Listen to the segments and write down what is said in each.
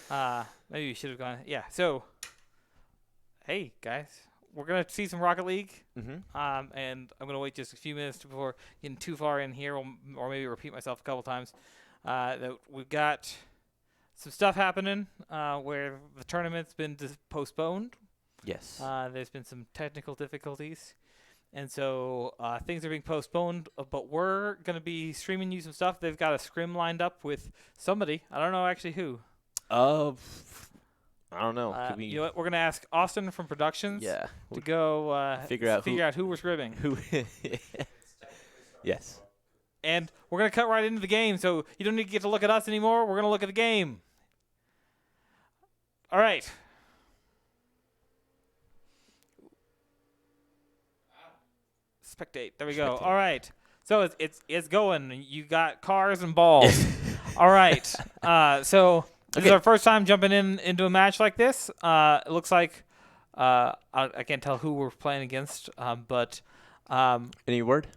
Maybe we should have gone. Yeah. So, hey guys, we're gonna see some Rocket League. And I'm gonna wait just a few minutes before getting too far in here, or maybe repeat myself a couple times. That we've got some stuff happening where the tournament's been postponed. Yes. There's been some technical difficulties, and so things are being postponed. But we're gonna be streaming you some stuff. They've got a scrim lined up with somebody. I don't know actually who. I don't know. Could You know what? We're gonna ask Austin from Productions to go figure out who we're scrimming. who? Yes. And we're going to cut right into the game, so you don't need to get to look at us anymore. We're going to look at the game. All right. Spectate. There we go. Spectate. All right. So it's going. You got cars and balls. All right. So this is our first time jumping into a match like this. It looks like I can't tell who we're playing against, but Any word?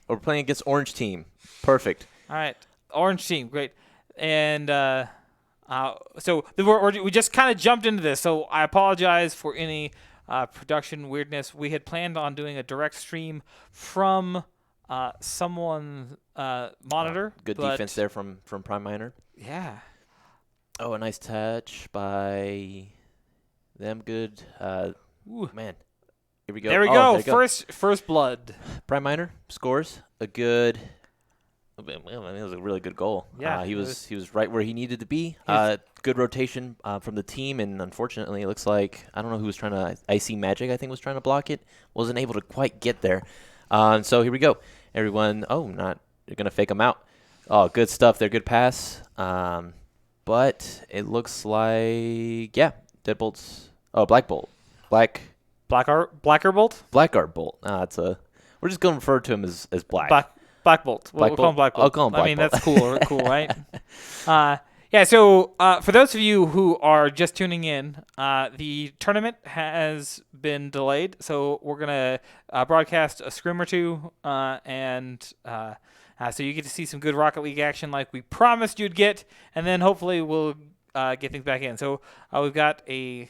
We're playing against Orange Team. Perfect. all right, orange team, great. And so we just kind of jumped into this. So I apologize for any production weirdness. We had planned on doing a direct stream from someone's monitor. Good defense there from Prime Miner. Yeah. Oh, a nice touch by them. Good. Ooh. Man. Here we go. There we Oh, go. First blood. Prime Miner scores a good. It was a really good goal. Yeah, he was right where he needed to be. Good rotation from the team, and unfortunately, it looks like I don't know who was trying to. IC Magic, I think, was trying to block it. Wasn't able to quite get there. So here we go. Everyone. Oh, they're gonna fake him out. Oh, good stuff there. Good pass. But it looks like Deadbolt's. Oh, Black Bolt. Blacker bolt. Blackguard Bolt. We're just going to refer to him as Black. Black bolt. We'll call him Black Bolt. I'll call him Black I mean, Bolt. that's cool, right? Yeah. So for those of you who are just tuning in, the tournament has been delayed, so we're gonna broadcast a scrim or two, and so you get to see some good Rocket League action, like we promised you'd get, and then hopefully we'll get things back in. So we've got a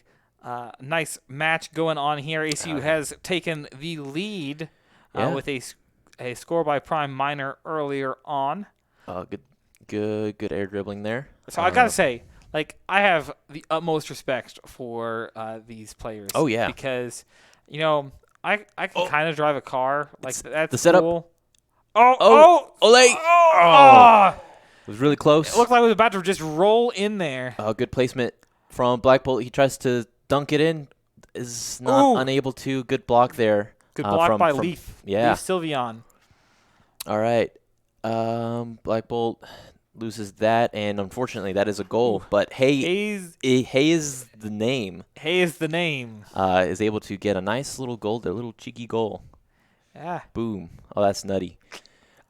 nice match going on here. ACU has taken the lead with a score by Prime Miner earlier on. Good air dribbling there. So I gotta say, I have the utmost respect for these players. Oh yeah, because I can kind of drive a car. That's the setup. Cool. It was really close. It looked like it was about to just roll in there. Good placement from Black Bolt. He tries to dunk it in. Is not unable to. Good block there. Good block by Leaf. Yeah. Leaf Sylveon. All right. Black Bolt loses that, and unfortunately, that is a goal. But Hay is the name. Hay is the name. Is able to get a nice little goal, a little cheeky goal. Yeah. Boom. Oh, that's nutty.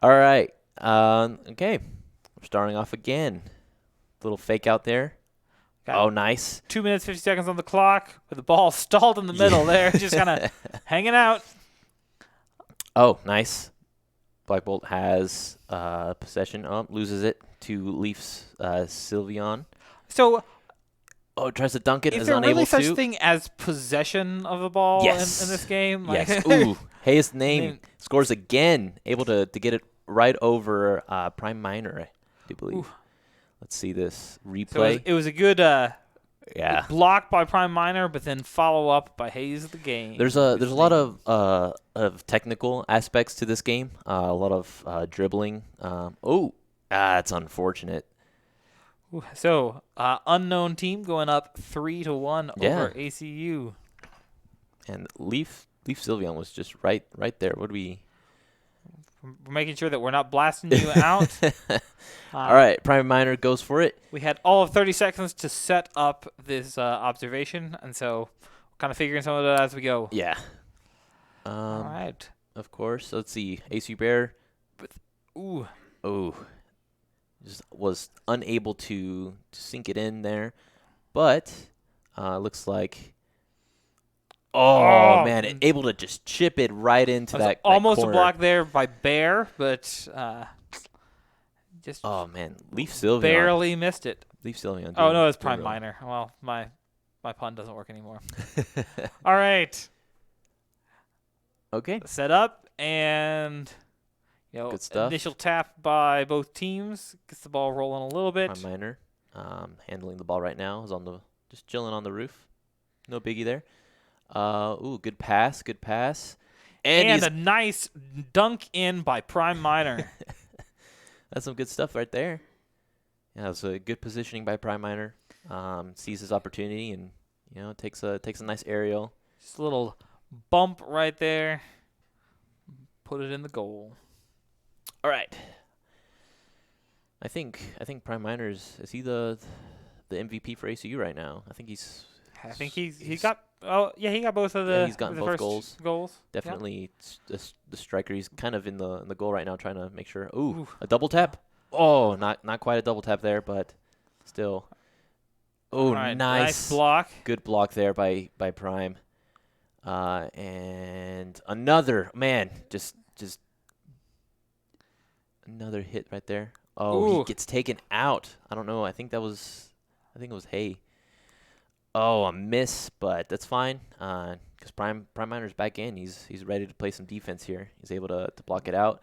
All right. Okay. We're starting off again. Little fake out there. Oh, nice. 2 minutes, 50 seconds on the clock with the ball stalled in the middle there, just kind of hanging out. Oh, nice. Black Bolt has possession. Loses it to Leaf's Sylveon. So, tries to dunk it. Is is there unable really such to. thing as possession of the ball in this game? Yes. Ooh, Hayes' name scores again. Able to get it right over Prime Miner, I do believe. Ooh. Let's see this replay. So it was a good block by Prime Miner, but then follow up by Hayes of the game. There's a lot of technical aspects to this game. A lot of dribbling. That's unfortunate. So unknown team going up 3-1 over ACU. And Leaf Sylveon was just right there. What do we? We're making sure that we're not blasting you out. All right, Prime Miner goes for it. We had all of 30 seconds to set up this observation, and so we're kind of figuring some of that as we go. Yeah. All right. Of course. Let's see. ACU Bear. Just was unable to sink it in there, but looks like. Oh man! Able to just chip it right into that almost corner. A block there by Bear, but just. Oh man, Leaf Sylveon barely missed it. Leaf Ceiling on. Oh no, it's doing Prime well. Minor. Well, my pun doesn't work anymore. All right, Okay. set up and Good stuff. initial tap by both teams gets the ball rolling a little bit. Prime Minor, handling the ball right now, is just chilling on the roof. No biggie there. Good pass, And a nice dunk in by Prime Minor. That's some good stuff right there. Yeah, it was a good positioning by Prime Minor. Sees his opportunity and takes a nice aerial. Just a little bump right there. Put it in the goal. All right. I think Prime Minor is he the MVP for ACU right now? I think he's got both of the yeah, he's gotten the both first goals. Definitely the striker. He's kind of in the goal right now, trying to make sure. Ooh, a double tap. Oh, not quite a double tap there, but still. Oh, right, nice block. Good block there by Prime. And another just another hit right there. Oh, Ooh. He gets taken out. I don't know. I think it was Hay. Oh, a miss, but that's fine. Because Prime Minor's back in. He's ready to play some defense here. He's able to block it out.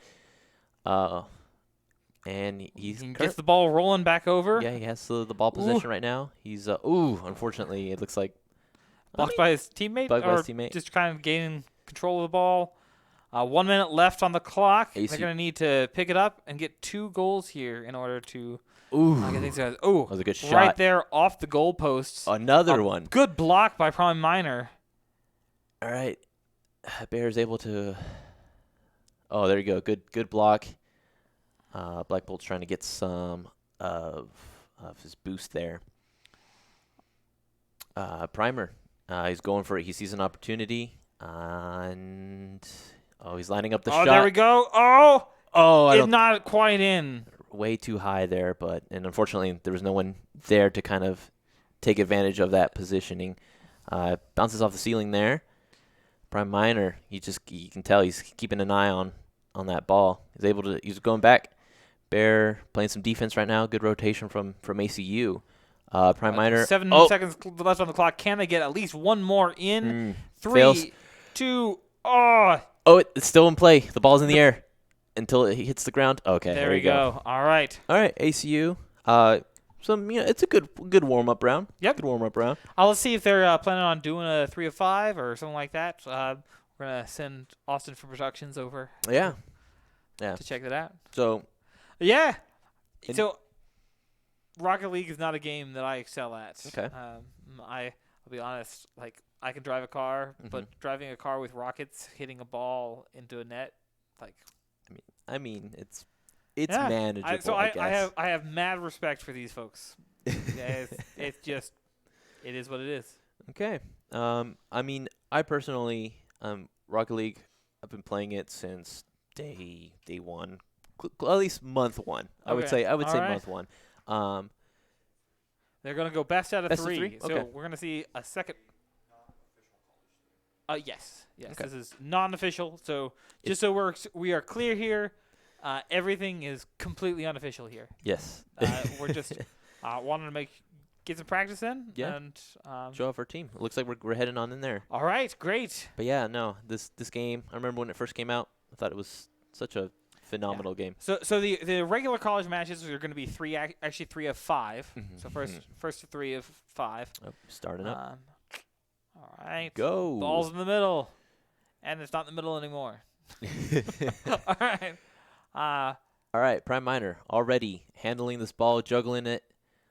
And he gets the ball rolling back over. Yeah, he has the ball possession right now. He's unfortunately, it looks like blocked by his teammate. Just kind of gaining control of the ball. 1 minute left on the clock. They're going to need to pick it up and get 2 goals here in order to get things going. Ooh, that was a good shot. Right there off the goalposts. Another one. Good block by Prime Minor. All right. Bear's able to Oh, there you go. Good block. Black Bolt's trying to get some of his boost there. Primer. He's going for it. He sees an opportunity. And he's lining up the shot. Oh, there we go. It's not quite in. Way too high there, and unfortunately there was no one there to kind of take advantage of that positioning. Bounces off the ceiling there. Prime Minor, you can tell he's keeping an eye on that ball. He's going back. Bear playing some defense right now. Good rotation from ACU. Prime Minor. 7 seconds left on the clock. Can they get at least one more in? 3, fails. 2. It's still in play. The ball's in the air until it hits the ground. Okay, there you go. All right, ACU. It's a good warm up round. Yep. Good warm up round. Let's see if they're planning on doing a 3 of 5 or something like that. We're gonna send Austin for Productions over. Yeah. To check that out. So. Yeah. So, Rocket League is not a game that I excel at. Okay. I'll be honest. Like, I can drive a car, but driving a car with rockets hitting a ball into a net, like. I mean, it's manageable. I guess. I have mad respect for these folks. It's just, it is what it is. Okay. I mean, I personally, Rocket League, I've been playing it since day one, at least month 1. I would say month 1. They're gonna go best out of best 3. Of 3? So okay. We're gonna see a second. Yes. Okay. This is non-official. So just so we are clear here, everything is completely unofficial here. Yes. We're just wanting to get some practice in. Yeah. And show off our team. It looks like we're heading on in there. All right. Great. But yeah, no, this game. I remember when it first came out. I thought it was such a phenomenal game. So the regular college matches are going to be 3 of 5. So first 3 of 5. Starting up. All right. Go. Ball's in the middle, and it's not in the middle anymore. All right. All right. Prime Minor already handling this ball, juggling it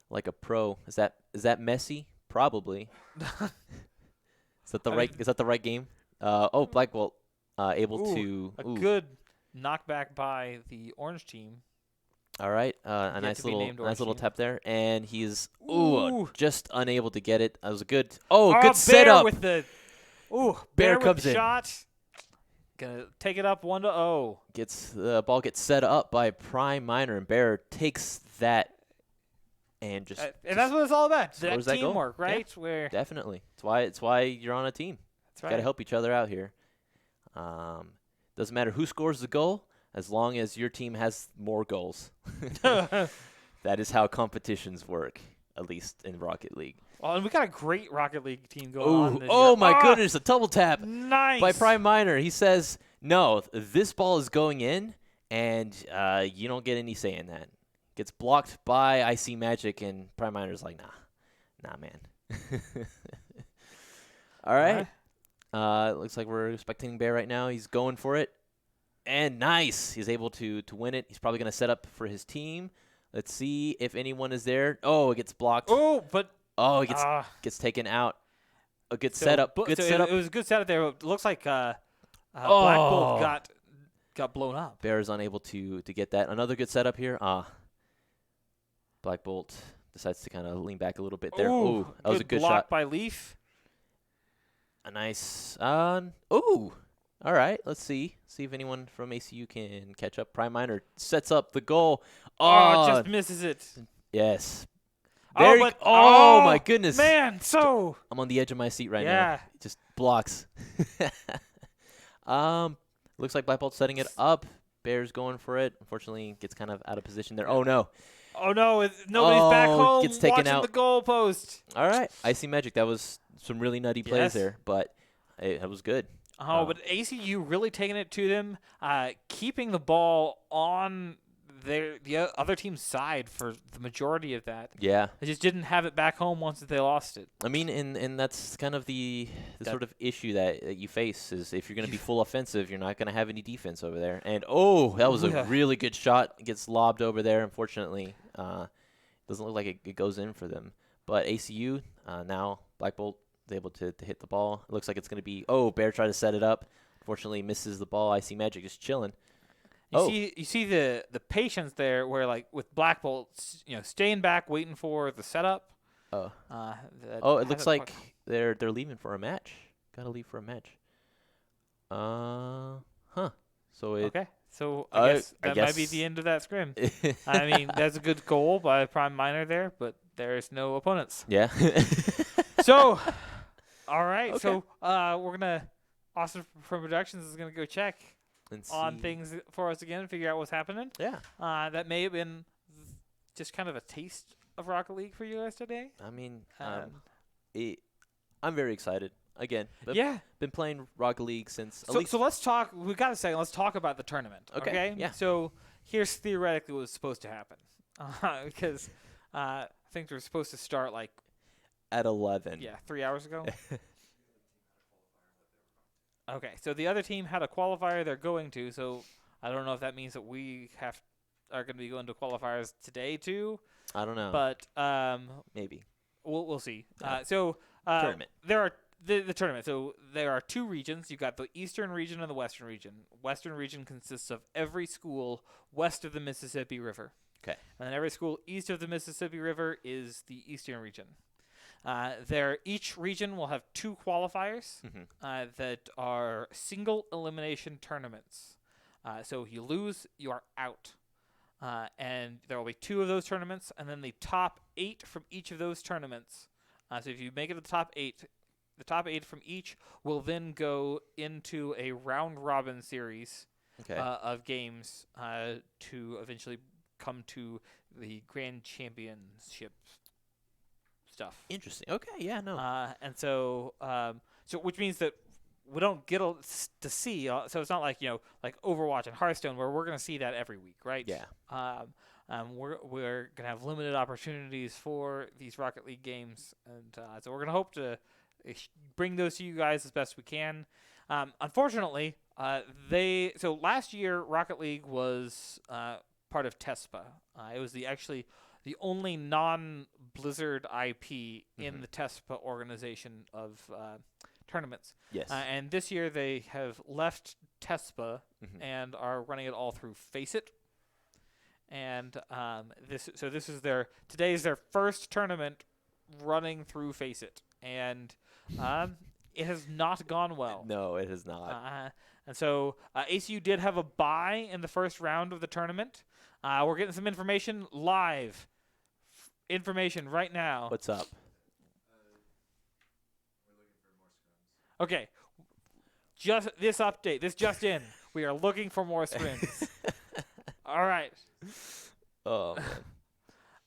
like a pro. Is that messy? Probably. Is that the right game? Black Bolt able to a good knockback by the orange team. All right, a nice little tap there, and he's just unable to get it. That was a good good setup. With the Bear with comes the in. Shot. Gonna take it up 1-0. The ball gets set up by Prime Minor, and Bear takes that and just and that's what it's all about. That teamwork, goal. right? Yeah, Where definitely. It's why you're on a team. That's right. Got to help each other out here. Doesn't matter who scores the goal, as long as your team has more goals. That is how competitions work. at least in Rocket League. Oh, and we got a great Rocket League team going on this Oh year. my goodness, a double tap Nice. by Prime Miner. He says, no, this ball is going in, and you don't get any say in that. Gets blocked by IC Magic, and Prime Miner's like, nah, man. All right. Looks like we're expecting Bear right now. He's going for it. And nice. He's able to win it. He's probably going to set up for his team. Let's see if anyone is there. Oh, it gets blocked. Oh, but Oh, it gets taken out. A good setup. Good setup. It was a good setup there. It looks like Black Bolt got blown up. Bear is unable to get that. Another good setup here. Black Bolt decides to kind of lean back a little bit there. Ooh, that was a good block shot. by Leaf. A nice. All right. Let's see. See if anyone from ACU can catch up. Prime Miner sets up the goal. Oh, just misses it. Yes. Oh, my goodness. Man, so. I'm on the edge of my seat right now. Yeah. Just blocks. Looks like Black Bolt's setting it up. Bear's going for it. Unfortunately, gets kind of out of position there. Oh, no. Oh, no. Nobody's back home gets taken watching out. the goalpost. All right. IC Magic, that was some really nutty plays there, but it was good. Oh, but ACU really taking it to them, keeping the ball on the other team's side for the majority of that. Yeah. They just didn't have it back home once they lost it. I mean, and that's kind of the sort of issue that you face is if you're going to be full offensive, you're not going to have any defense over there. And, that was a really good shot. It gets lobbed over there, unfortunately. Doesn't look like it goes in for them. But ACU, now Black Bolt is able to hit the ball. It looks like it's going to be, Bear tried to set it up. Unfortunately, misses the ball. IC Magic just chilling. You see the patience there, where like with Black Bolt, staying back, waiting for the setup. It looks like they're leaving for a match. Got to leave for a match. So okay. So I guess that might be the end of that scrim. I mean, that's a good goal by Prime Miner there, but there's no opponents. Yeah. So, all right. Okay. So we're gonna Austin from Productions is gonna go check on things for us again, figure out what's happening. Yeah. That may have been just kind of a taste of Rocket League for you guys today. I mean, I'm very excited. Again, been playing Rocket League since. So let's talk. We got a second. Let's talk about the tournament. Okay. Yeah. So here's theoretically what was supposed to happen, because I think they were supposed to start like at 11. Yeah, 3 hours ago. Okay, so the other team had a qualifier they're going to, so I don't know if that means that we are going to be going to qualifiers today too. I don't know. But maybe. We'll see. Yeah. Tournament. There are the tournament. So there are two regions. You've got the Eastern region and the Western region. Western region consists of every school west of the Mississippi River. Okay. And then every school east of the Mississippi River is the Eastern region. Each region will have two qualifiers that are single elimination tournaments. So if you lose, you are out. And there will be two of those tournaments, and then the top 8 from each of those tournaments. So if you make it to the top 8 from each will then go into a round-robin series of games to eventually come to the Grand Championship stuff. Interesting. Okay, yeah, no. And so which means that we don't get to see. So it's not like like Overwatch and Hearthstone where we're going to see that every week, right? Yeah. We're going to have limited opportunities for these Rocket League games, and so we're going to hope to bring those to you guys as best we can. Unfortunately, last year Rocket League was part of TESPA. It was the only non-Blizzard IP in the TESPA organization of tournaments. Yes. And this year they have left TESPA and are running it all through Faceit. And this is today is their first tournament running through Faceit, and it has not gone well. No, it has not. And so ACU did have a bye in the first round of the tournament. We're getting some information live. Information right now. What's up? We're looking for more scrims. Okay. Just this update. This just in. We are looking for more scrims. All right. Oh,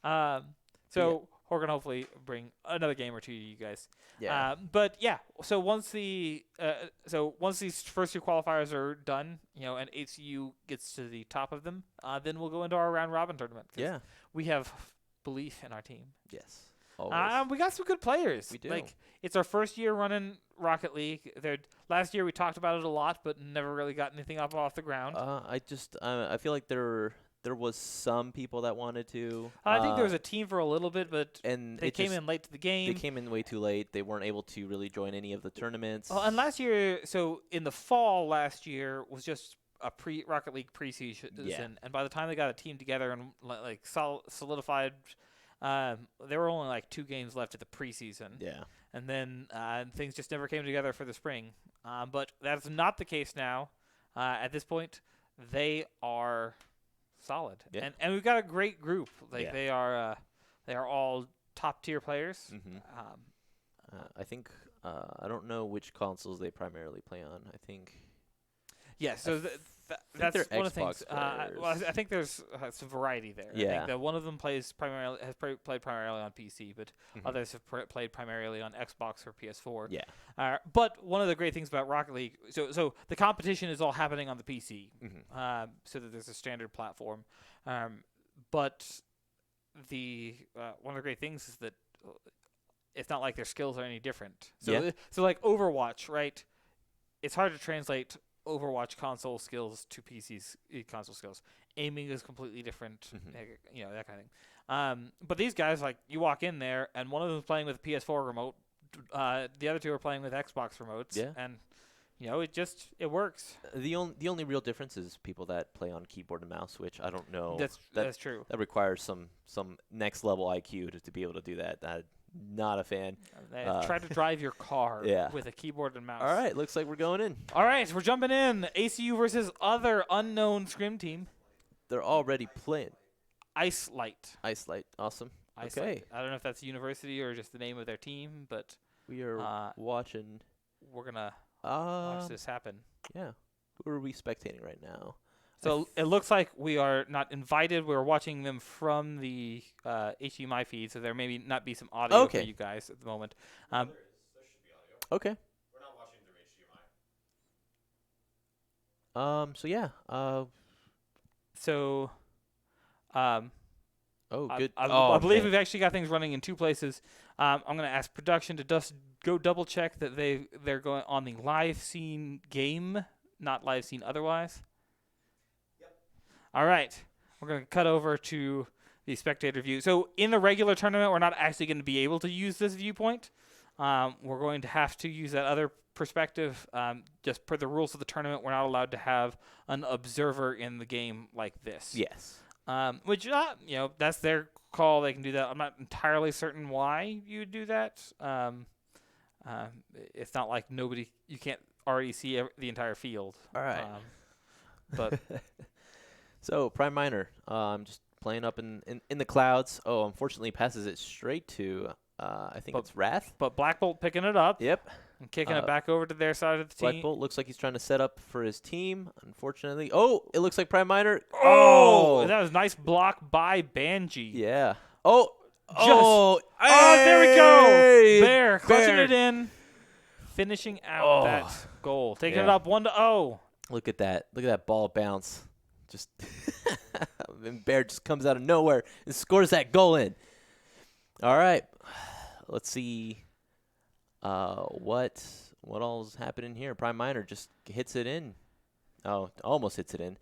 man. we're gonna hopefully bring another game or two to you guys. Yeah. But yeah, so once these first two qualifiers are done, and ACU gets to the top of them, then we'll go into our round robin tournament. 'Cause Yeah. we have belief in our team. Yes. Always. We got some good players. We do. Like, it's our first year running Rocket League. Last year we talked about it a lot, but never really got anything up off the ground. I feel like there was some people that wanted to. I think there was a team for a little bit, but and they came in late to the game. They came in way too late. They weren't able to really join any of the tournaments. Oh, and last year, so in the fall last year was just a Rocket League preseason, and by the time they got a team together and solidified, there were only like 2 games left at the preseason. Yeah. And then things just never came together for the spring. But that's not the case now. At this point, they are solid, and we've got a great group. They are all top tier players. Mm-hmm. I think I don't know which consoles they primarily play on. I think. Yeah, so that's they're one of the things. Xbox I think there's some variety there. Yeah. I think that one of them has played primarily on PC, but others have played primarily on Xbox or PS4. Yeah. But one of the great things about Rocket League, so the competition is all happening on the PC, so that there's a standard platform. But one of the great things is that it's not like their skills are any different. So like Overwatch, right? It's hard to translate Overwatch console skills to PC's console skills. Aiming is completely different, that kind of thing. But these guys, like, you walk in there, and one of them is playing with a PS4 remote. The other two are playing with Xbox remotes. Yeah. And, it works. The only real difference is people that play on keyboard and mouse, which I don't know. That's true. That requires some next level IQ to be able to do that. Not a fan. Try to drive your car with a keyboard and mouse. All right, looks like we're going in. All right, we're jumping in. ACU versus other unknown scrim team. They're already playing. Ice Light. Awesome. Ice okay. Light. I don't know if that's a university or just the name of their team, but we are watching. We're gonna watch this happen. Yeah. Who are we spectating right now? So it looks like we are not invited. We're watching them from the HDMI feed, so there may not be some audio for you guys at the moment. There should be audio. Okay. We're not watching through HDMI. So yeah. Good. I believe we've actually got things running in 2 places. I'm going to ask production to just go double check that they're going on the live scene game, not live scene otherwise. All right, we're going to cut over to the spectator view. So in the regular tournament, we're not actually going to be able to use this viewpoint. We're going to have to use that other perspective. Just per the rules of the tournament, we're not allowed to have an observer in the game like this. Yes. Which, that's their call. They can do that. I'm not entirely certain why you would do that. It's not like you can't already see the entire field. All right. But... So, Prime Minor, just playing up in the clouds. Oh, unfortunately, passes it straight to, I think it's Wrath. But Black Bolt picking it up. Yep. And kicking it back over to their side of the team. Black Bolt looks like he's trying to set up for his team. Unfortunately. Oh, it looks like Prime Minor. Oh! That was a nice block by Banji. Yeah. There we go. Bear clutching it in. Finishing out that goal. Taking it up 1-0. Look at that. Look at that ball bounce. Just and Bear just comes out of nowhere and scores that goal in. All right, let's see what all's happening here. Prime Minor just hits it in. Oh, almost hits it in.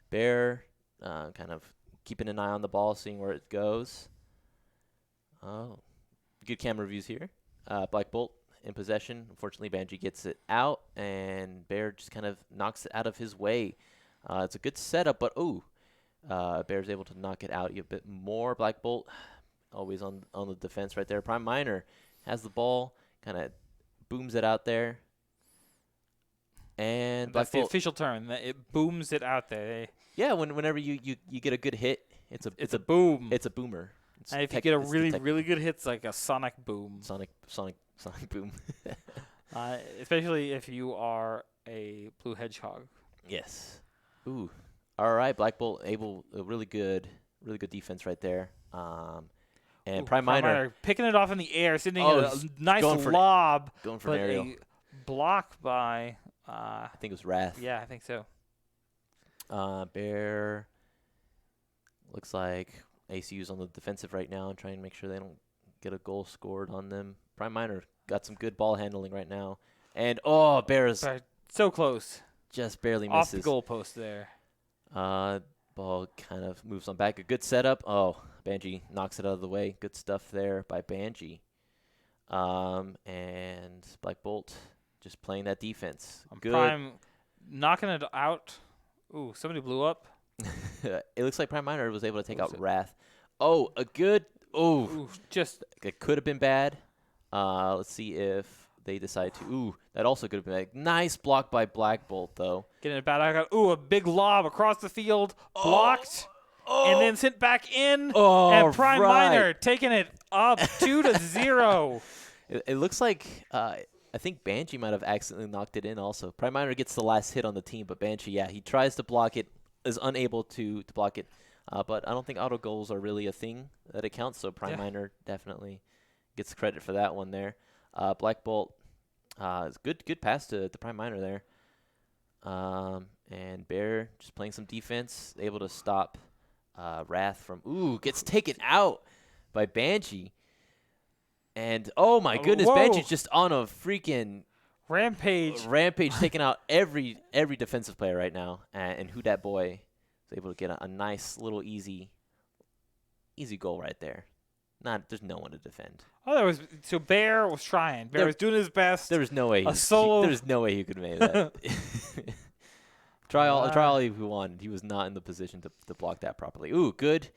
Bear kind of keeping an eye on the ball, seeing where it goes. Oh, good camera views here. Black Bolt in possession. Unfortunately, Banji gets it out, and Bear just kind of knocks it out of his way. It's a good setup, but Bear's able to knock it out a bit more. Black Bolt always on the defense right there. Prime Minor has the ball, kind of booms it out there. And that's the official term. It booms it out there. Yeah, whenever you get a good hit, it's a boom. It's a boomer. And if you get a really good hit, it's like a sonic boom. Sonic boom. Especially if you are a blue hedgehog. Yes. Ooh. All right, Black Bolt a really good defense right there. And Ooh, Prime Minor picking it off in the air, sending a he's nice going for lob, going for but an aerial. a block by. I think it was Wrath. Yeah, I think so. Bear looks like ACU's on the defensive right now and trying to make sure they don't get a goal scored on them. Prime Minor got some good ball handling right now. And, Bears But so close. just barely Off misses. the goalpost there. Ball kind of moves on back. A good setup. Oh, Banji knocks it out of the way. Good stuff there by Banji. And Black Bolt just playing that defense. Good. Prime knocking it out. Ooh, somebody blew up. It looks like Prime Minor was able to take What was out it? Wrath. Oh, a good. Oh, Ooh, just it could have been bad. Let's see if they decide to. Ooh, that also could have been bad. Nice block by Black Bolt, though. getting it bad. I got a big lob across the field, blocked, and then sent back in. Oh, and Prime right. Minor taking it up 2-0. It looks like I think Banshee might have accidentally knocked it in also. Prime Minor gets the last hit on the team, but Banshee, yeah, he tries to block it, is unable to block it. But I don't think auto goals are really a thing that it counts, so Prime Minor definitely gets credit for that one there. Black Bolt, is good pass to Prime Minor there. And Bear just playing some defense, able to stop Wrath from, gets taken out by Banshee. And, oh my goodness, Whoa. Banshee's just on a freaking Rampage. taking out every defensive player right now. And Who Dat Boy is able to get a nice little easy goal right there. There's no one to defend. So Bear was trying. Bear was doing his best. There was no way. There's no way he could have made that. Try all he wanted. He was not in the position to block that properly. Ooh, good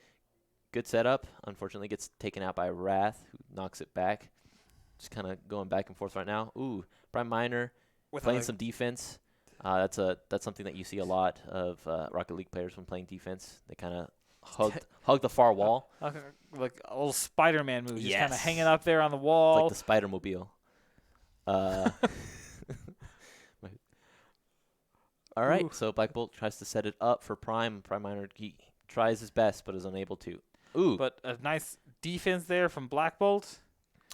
setup. Unfortunately, gets taken out by Wrath, who knocks it back. Just kind of going back and forth right now. Ooh, Prime Minor playing some defense. That's something that you see a lot of Rocket League players when playing defense. They kind of hug the far wall. Like a little Spider-Man move. Just kind of Yes. hanging up there on the wall. Like the Spider-Mobile. All right, Ooh. so Black Bolt tries to set it up for Prime. Prime Minor, he tries his best but is unable to. Ooh. But a nice defense there from Black Bolt.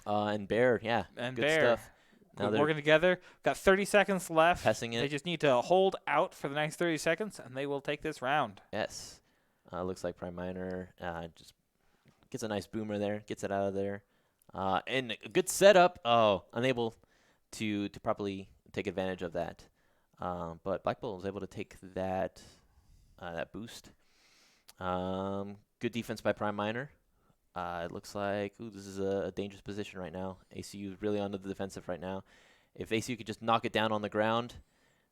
And Bear, yeah, And good Bear. stuff. Now they're Working together. Got 30 seconds left. passing it. They just need to hold out for the next 30 seconds, and they will take this round. Yes. Looks like Prime Minor just gets a nice boomer there, gets it out of there. And a good setup. Oh, unable to properly take advantage of that. But Black Bolt was able to take that boost. Good defense by Prime Minor. It looks like this is a dangerous position right now. ACU is really onto the defensive right now. If ACU could just knock it down on the ground,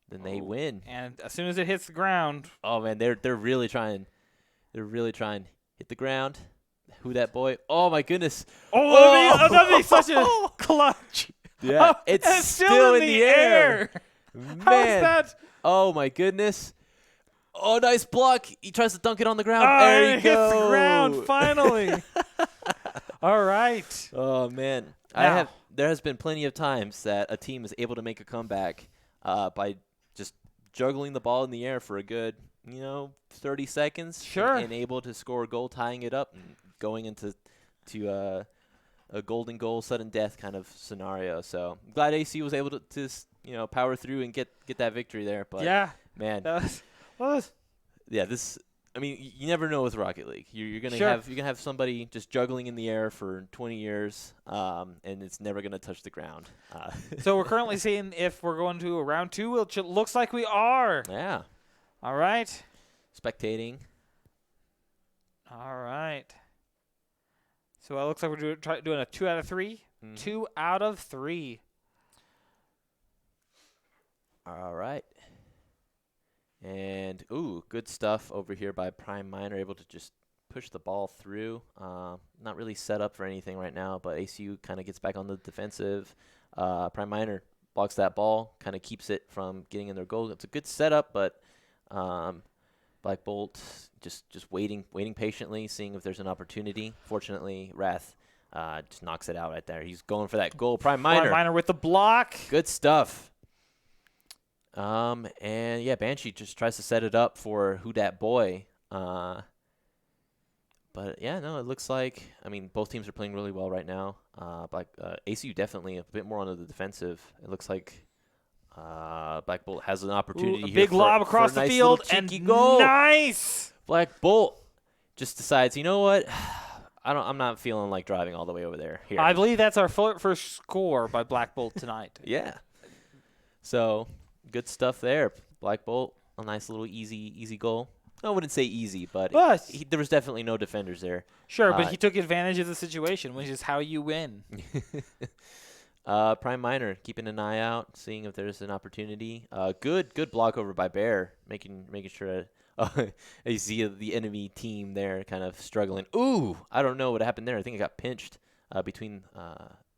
then they win. And as soon as it hits the ground, Oh man, they're really trying. They're really trying. Hit the ground. Who Dat Boy? Oh my goodness. that'd be such a clutch. Yeah, Oh, it's and still in the air. How's Man. that? Oh my goodness. Oh, nice block. He tries to dunk it on the ground. Oh, There it you go. hits the ground finally. All right. Oh man. Now- There has been plenty of times that a team is able to make a comeback by just juggling the ball in the air for a good, 30 seconds. Sure. And able to score a goal, tying it up, and going into a golden goal, sudden death kind of scenario. So I'm glad AC was able to power through and get that victory there. But Yeah. man, That was yeah, you never know with Rocket League. You're gonna Sure. have somebody just juggling in the air for 20 years, and it's never gonna touch the ground. So we're currently seeing if we're going to a round 2, which it looks like we are. Yeah, All right. spectating. All right. So it looks like we're doing a 2 out of 3. Mhm. 2 out of 3. All right. And good stuff over here by Prime Minor, able to just push the ball through. Not really set up for anything right now, but ACU kind of gets back on the defensive. Prime Minor blocks that ball, kind of keeps it from getting in their goal. It's a good setup, but Black Bolt just waiting patiently, seeing if there's an opportunity. Fortunately, Wrath just knocks it out right there. He's going for that goal. Prime Minor. Prime Minor with the block. Good stuff. And yeah, Banshee just tries to set it up for Who Dat Boy. But yeah, no, it looks like both teams are playing really well right now. ACU definitely a bit more on the defensive. It looks like Black Bolt has an opportunity a here big lob for across a the nice field little and cheeky goal. nice. Black Bolt just decides, you know what? I'm not feeling like driving all the way over there. Here. I believe that's our first score by Black Bolt tonight. Yeah. So good stuff there. Black Bolt, a nice little easy goal. I wouldn't say easy, but there was definitely no defenders there. Sure, but he took advantage of the situation, which is how you win. Prime Minor, keeping an eye out, seeing if there's an opportunity. Good block over by Bear, making sure you see the enemy team there kind of struggling. Ooh, I don't know what happened there. I think it got pinched between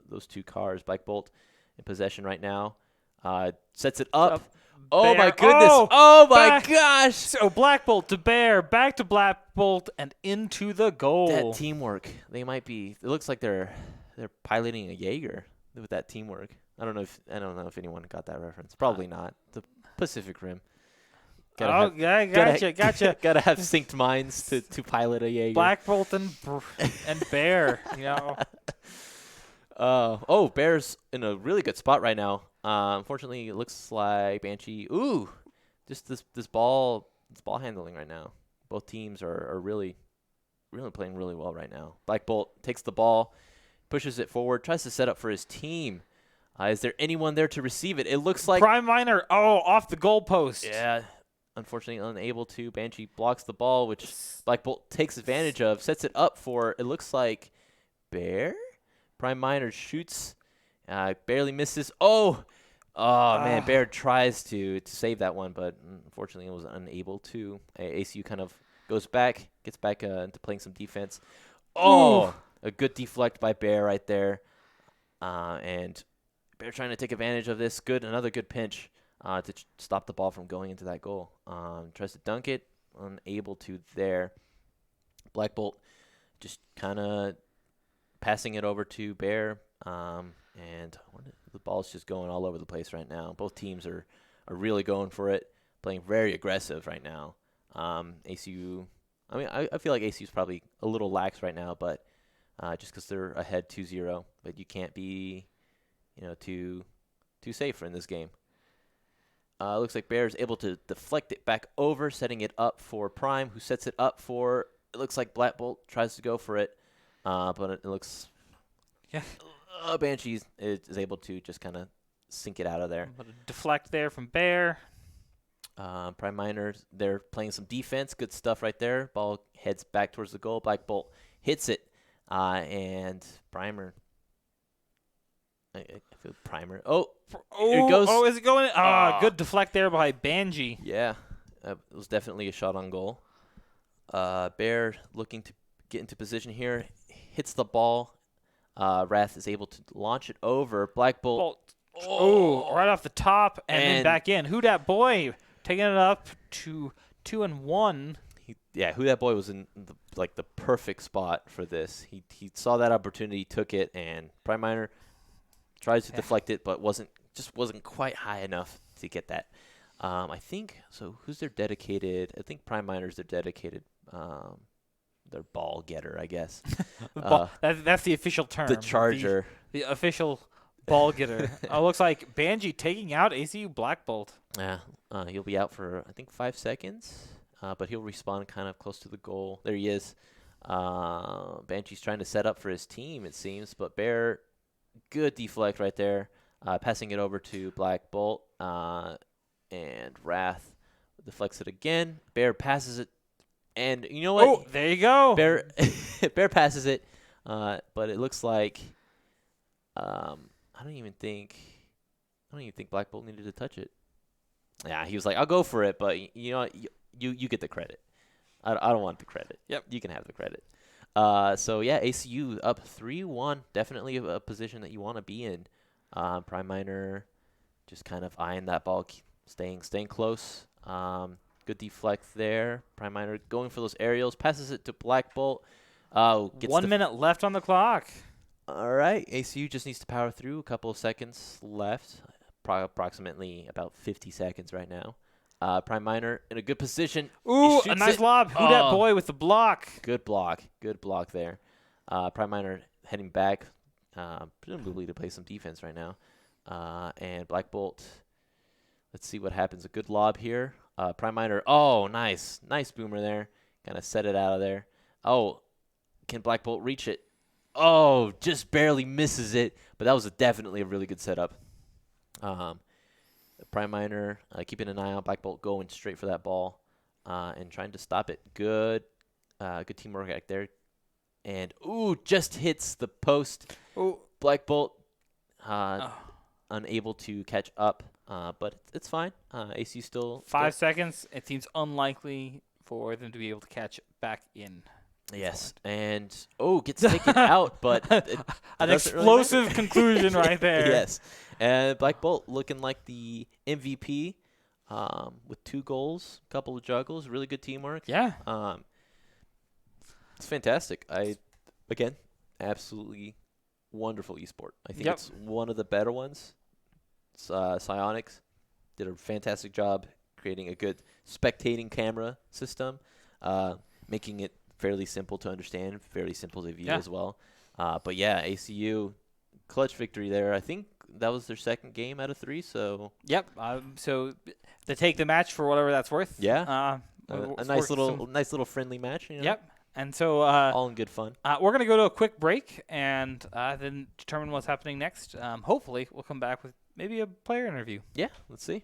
those two cars. Black Bolt in possession right now. Sets it up. Oh, Bear. my goodness. Oh, my gosh. So Black Bolt to Bear, back to Black Bolt, and into the goal. That teamwork. They might be. It looks like they're piloting a Jaeger with that teamwork. I don't know if anyone got that reference. Probably not. The Pacific Rim. Gotcha. Gotta have synced minds to pilot a Jaeger. Black Bolt and Bear, Bear's in a really good spot right now. Unfortunately, it looks like Banshee. Ooh, just this ball handling right now. Both teams are really playing really well right now. Black Bolt takes the ball, pushes it forward, tries to set up for his team. Is there anyone there to receive it? It looks like Prime Minor. Oh, off the goalpost. Yeah, unfortunately unable to. Banshee blocks the ball, which Black Bolt takes advantage of, sets it up for, it looks like, Bear? Prime Minor shoots, barely misses. Oh, man, Bear tries to save that one, but unfortunately was unable to. ACU kind of gets back into playing some defense. Oh, a good deflect by Bear right there. And Bear trying to take advantage of this. Another good pinch to stop the ball from going into that goal. Tries to dunk it, unable to there. Black Bolt just kind of passing it over to Bear, and the ball's just going all over the place right now. Both teams are really going for it, playing very aggressive right now. ACU, I feel like ACU is probably a little lax right now, but just because they're ahead 2-0, but you can't be, too safe in this game. Looks like Bear is able to deflect it back over, setting it up for Prime, who sets it up for. It looks like Black Bolt tries to go for it. But it looks, Banshee is able to just kind of sink it out of there. Deflect there from Bear. Prime Minor, they're playing some defense. Good stuff right there. Ball heads back towards the goal. Black Bolt hits it, and Primer. I feel Primer. It goes. Oh, is it going? Good deflect there by Banshee. Yeah, it was definitely a shot on goal. Bear looking to get into position here. Hits the ball. Wrath is able to launch it over. Black Bolt. Right off the top and then back in. Who dat boy taking it up to 2-1. Who that boy was in the perfect spot for this. He saw that opportunity, took it, and Prime Minor tries to deflect it, but wasn't quite high enough to get that. I think so. Who's their dedicated? I think Prime Minor's their dedicated. Their ball getter, I guess. That's the official term. The charger. The official ball getter. Looks like Banshee taking out ACU Black Bolt. Yeah, he'll be out for, I think, 5 seconds, but he'll respawn kind of close to the goal. There he is. Banshee's trying to set up for his team, it seems, but Bear, good deflect right there, passing it over to Black Bolt, and Wrath deflects it again. Bear passes it. And you know what? Oh, there you go. Bear passes it, but it looks like I don't even think Black Bolt needed to touch it. Yeah, he was like, "I'll go for it," but you know what? You get the credit. I don't want the credit. Yep, you can have the credit. So yeah, ACU up 3-1. Definitely a position that you want to be in. Prime Minor just kind of eyeing that ball, staying close. Good deflect there. Prime Minor going for those aerials. Passes it to Black Bolt. 1 minute left on the clock. All right. ACU just needs to power through. A couple of seconds left. Approximately about 50 seconds right now. Prime Minor in a good position. Ooh, He a shoots nice it. lob. Who that Oh, boy with the block? Good block. Good block there. Prime Minor heading back, presumably to play some defense right now. And Black Bolt, let's see what happens. A good lob here. Prime Minor, oh, nice. Nice boomer there. Kind of set it out of there. Oh, can Black Bolt reach it? Oh, just barely misses it. But that was definitely a really good setup. Prime Minor keeping an eye on Black Bolt going straight for that ball and trying to stop it. Good teamwork back there. And, ooh, just hits the post. Oh, Black Bolt unable to catch up, but it's fine. AC still 5 seconds. It seems unlikely for them to be able to catch back in. Yes, and gets taken out, but An explosive conclusion right there. Yes, and Black Bolt looking like the MVP with 2 goals, couple of juggles, really good teamwork. Yeah. It's fantastic. Again, absolutely wonderful esport. I think it's one of the better ones. Psionics did a fantastic job creating a good spectating camera system, making it fairly simple to understand, fairly simple to view as well. But yeah, ACU, clutch victory there. I think that was their second game out of 3. So Yep. So they take the match for whatever that's worth. Yeah. a nice little friendly match. You know? Yep. And so all in good fun. we're going to go to a quick break and then determine what's happening next. Hopefully, we'll come back with maybe a player interview. Yeah, let's see.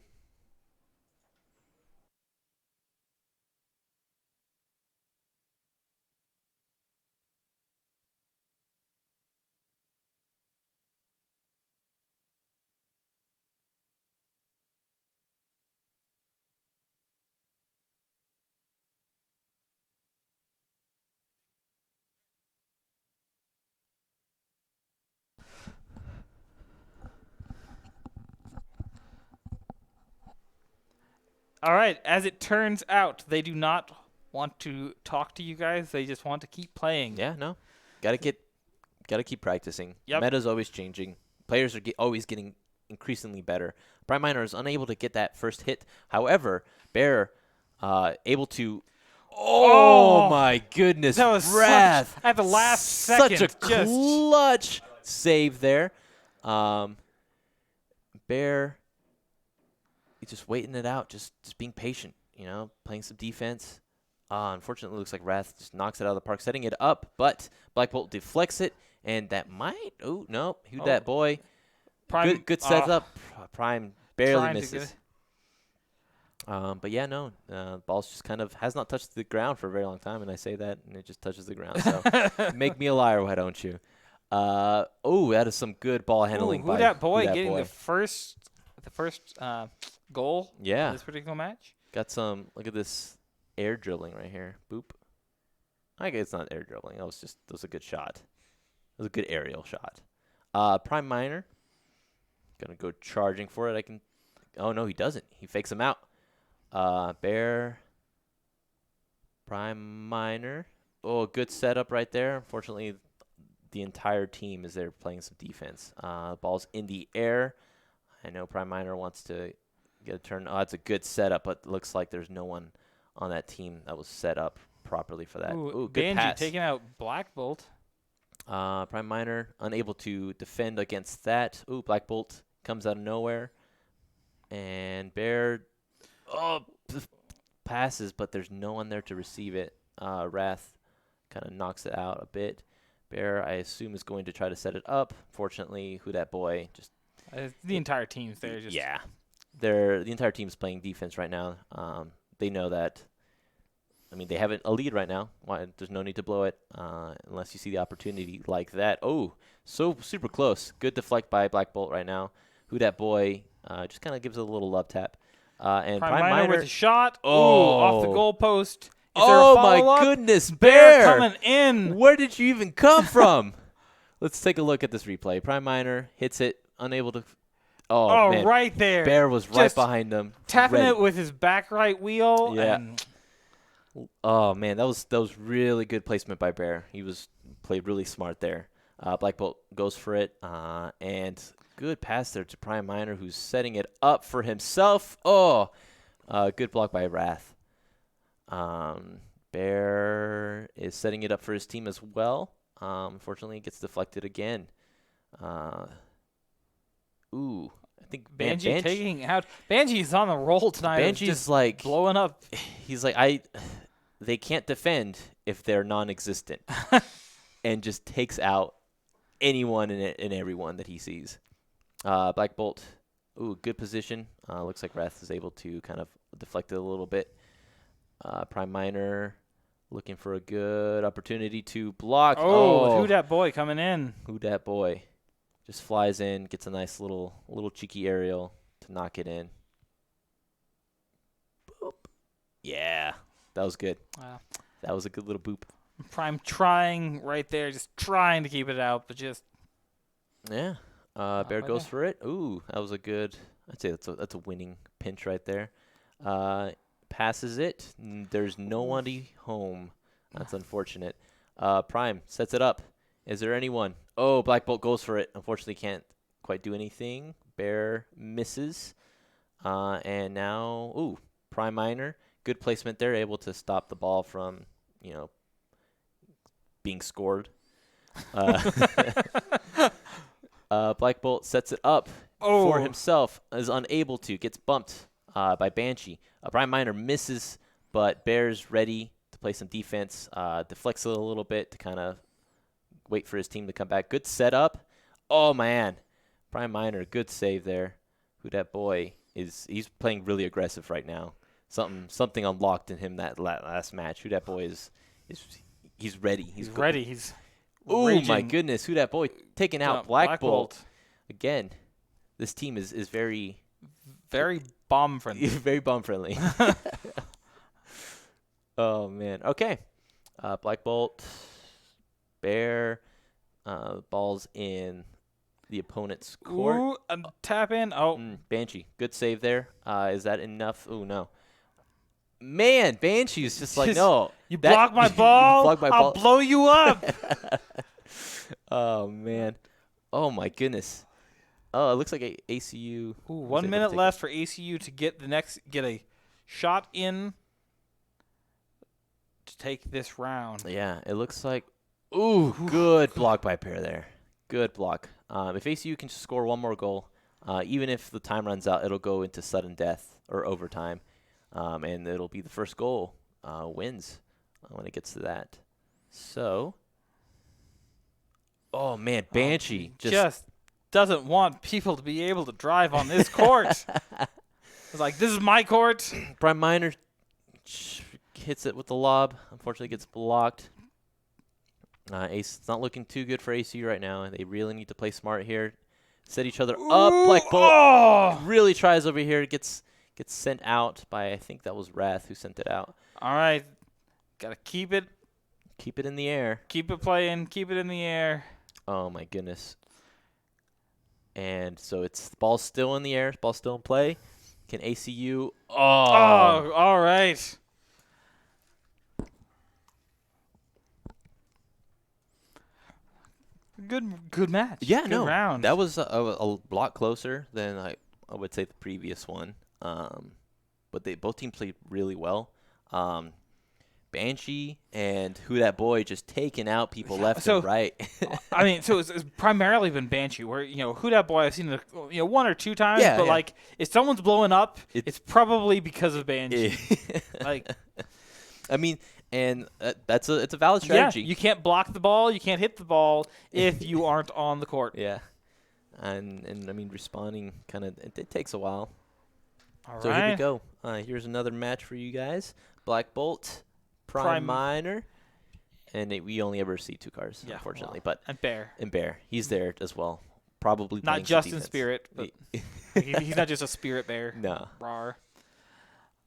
All right. As it turns out, they do not want to talk to you guys. They just want to keep playing. Yeah, no, gotta keep practicing. Yep. Meta's always changing. Players are always getting increasingly better. Prime Minor is unable to get that first hit. However, Bear able to. Oh my goodness! That was Wrath at the last second. Such a clutch save there. Bear, he's just waiting it out, just being patient. You know, playing some defense. Unfortunately, it looks like Wrath just knocks it out of the park, setting it up. But Black Bolt deflects it, and that might. Oh no! Who that boy? Prime, Good setup. Prime barely misses. Good. But yeah, no. Ball's just kind of has not touched the ground for a very long time, and I say that, and it just touches the ground. So make me a liar, why don't you? That is some good ball handling. Who that boy getting the first goal? Yeah. In this particular match. Got some. Look at this air dribbling right here. Boop. I guess it's not air dribbling. That was a good shot. It was a good aerial shot. Prime Minor. Gonna go charging for it. Oh no, he doesn't. He fakes him out. Bear. Prime Minor. Oh, good setup right there. Unfortunately, the entire team is there playing some defense. Ball's in the air. I know Prime Minor wants to get a turn. Oh, it's a good setup, but it looks like there's no one on that team that was set up properly for that. Ooh, good Banji pass. taking out Black Bolt. Prime Minor unable to defend against that. Ooh, Black Bolt comes out of nowhere. And Bear passes, but there's no one there to receive it. Wrath kind of knocks it out a bit. Bear, I assume, is going to try to set it up. Fortunately, who that boy just... the entire team's there. Yeah. The entire team's playing defense right now. They know that. I mean, they have a lead right now. There's no need to blow it unless you see the opportunity like that. Oh, so super close. Good deflect by Black Bolt right now. Who that boy just kind of gives it a little love tap. And Prime Minor with a shot. Oh. Off the goalpost. Oh, my goodness. Bear coming in. Where did you even come from? Let's take a look at this replay. Prime Minor hits it, unable to. Oh, man. Right there. Bear was right behind him. Tapping ready. it with his back right wheel. Yeah. And oh, man. That was really good placement by Bear. He played really smart there. Black Bolt goes for it. And good pass there to Prime Minor, who's setting it up for himself. Oh, Good block by Wrath. Bear is setting it up for his team as well. Unfortunately, it gets deflected again. I think Banshee taking out. Banshee's on the roll tonight. Banshee's just like blowing up. He's like they can't defend if they're non-existent, and just takes out anyone and everyone that he sees. Black Bolt, good position. Looks like Wrath is able to kind of deflect it a little bit. Prime Miner looking for a good opportunity to block. Who that boy coming in? Who that boy? Just flies in, gets a nice little cheeky aerial to knock it in. Boop. Yeah, that was good. Wow. That was a good little boop. Prime trying right there, just trying to keep it out, but just. Yeah. Bear by goes there. for it. Ooh, that was a good. I'd say that's a winning pinch right there. Passes it. There's nobody home. That's unfortunate. Prime sets it up. Is there anyone? Oh, Black Bolt goes for it. Unfortunately, can't quite do anything. Bear misses. And now, Prime Miner. Good placement there. Able to stop the ball from, being scored. Black Bolt sets it up for himself. Is unable to. Gets bumped by Banshee. Prime Miner misses, but Bear's ready to play some defense. Deflects it a little bit to kind of wait for his team to come back. Good setup. Oh, man. Prime Miner, good save there. Who that boy is? He's playing really aggressive right now. Something unlocked in him that last match. Who that boy is he's ready. He's ready. He's oh, raging. my goodness. Who that boy? Taking out Black Bolt. Again, this team is very... Very bomb friendly. Very bomb friendly. Oh, man. Okay. Black Bolt, Bear, ball's in the opponent's court. Ooh, a tap in. Oh. Banshee. Good save there. Is that enough? Ooh, no. Man, Banshee's just like, no. You block my ball, you block my I'll ball. blow you up. Oh, man. Oh, my goodness. Oh, it looks like ACU. Ooh, 1 minute left for ACU to get a shot in to take this round. Yeah, it looks like. Ooh, good block by Pair there. Good block. If ACU can just score one more goal, even if the time runs out, it'll go into sudden death or overtime, and it'll be the first goal wins when it gets to that. So, oh man, Banshee just doesn't want people to be able to drive on this court. It's like, this is my court. Prime Miner hits it with the lob. Unfortunately, gets blocked. Ace, it's not looking too good for ACU right now. They really need to play smart here. Set each other up. Black Bolt really tries over here. Gets sent out by, I think that was Wrath who sent it out. All right. Got to keep it in the air. Keep it playing. Keep it in the air. Oh, my goodness. And so the ball's still in the air. Ball's still in play. Can ACU? Oh, all right. Good match. Yeah, good round. That was a lot closer than I would say the previous one. But both teams played really well. Banshee and Who That Boy just taking out people left and right. I mean, so it's primarily been Banshee, where Who That Boy I've seen it, one or two times, but like if someone's blowing up, it's probably because of Banshee. Like, I mean, and it's a valid strategy. Yeah, you can't block the ball, you can't hit the ball if you aren't on the court. Yeah, and I mean responding kind of it takes a while. All so right. Here we go. Here's another match for you guys. Black Bolt. Prime Miner, and we only ever see two cars, unfortunately. But and Bear, he's there as well. Probably not just in spirit, but he's not just a spirit bear. No. Rawr.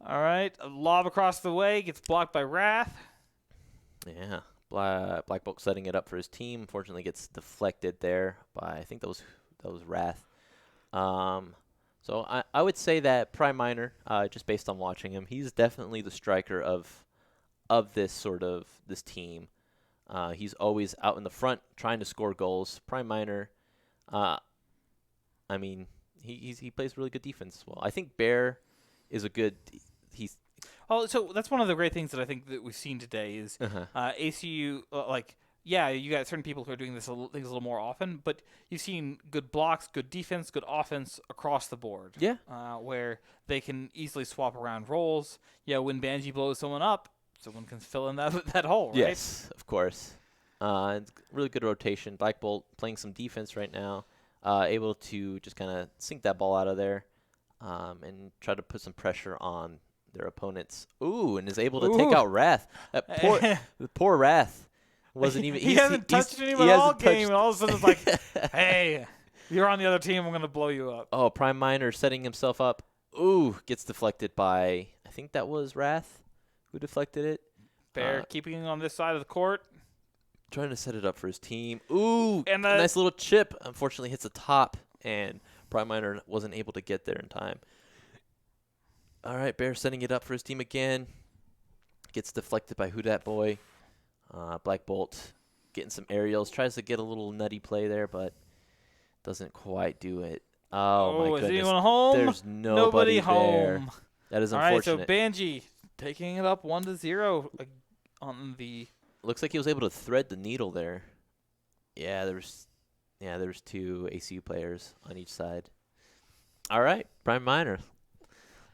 All right, a lob across the way gets blocked by Wrath. Yeah, Black Bolt setting it up for his team. Unfortunately, gets deflected there by I think that was Wrath. So I would say that Prime Miner, just based on watching him, he's definitely the striker of this team. He's always out in the front trying to score goals. Prime Miner, I mean, he plays really good defense as well. I think Bear is a good. He's Oh, so that's one of the great things that I think that we've seen today is ACU, yeah, you got certain people who are doing things a little more often, but you've seen good blocks, good defense, good offense across the board. Yeah. Where they can easily swap around roles. Yeah, when Banji blows someone up, someone can fill in that hole, right? Yes, of course. It's really good rotation. Black Bolt playing some defense right now, able to just kind of sink that ball out of there, and try to put some pressure on their opponents. Ooh, and is able to take out Wrath. The poor Wrath wasn't even. he hasn't touched anyone all game, and all of a sudden it's like, hey, you're on the other team. I'm gonna blow you up. Oh, Prime Miner setting himself up. Ooh, gets deflected by. I think that was Wrath who deflected it. Bear keeping on this side of the court. Trying to set it up for his team. Ooh, and nice little chip. Unfortunately, hits the top, and Prime Miner wasn't able to get there in time. All right, Bear setting it up for his team again. Gets deflected by Who Dat Boy. Black Bolt getting some aerials. Tries to get a little nutty play there, but doesn't quite do it. Oh, my goodness. Is anyone home? There's nobody there. Home. That is All right, unfortunate. so Banji taking it up 1-0 on the. Looks like he was able to thread the needle there. Yeah, there was two ACU players on each side. All right, Prime Miner.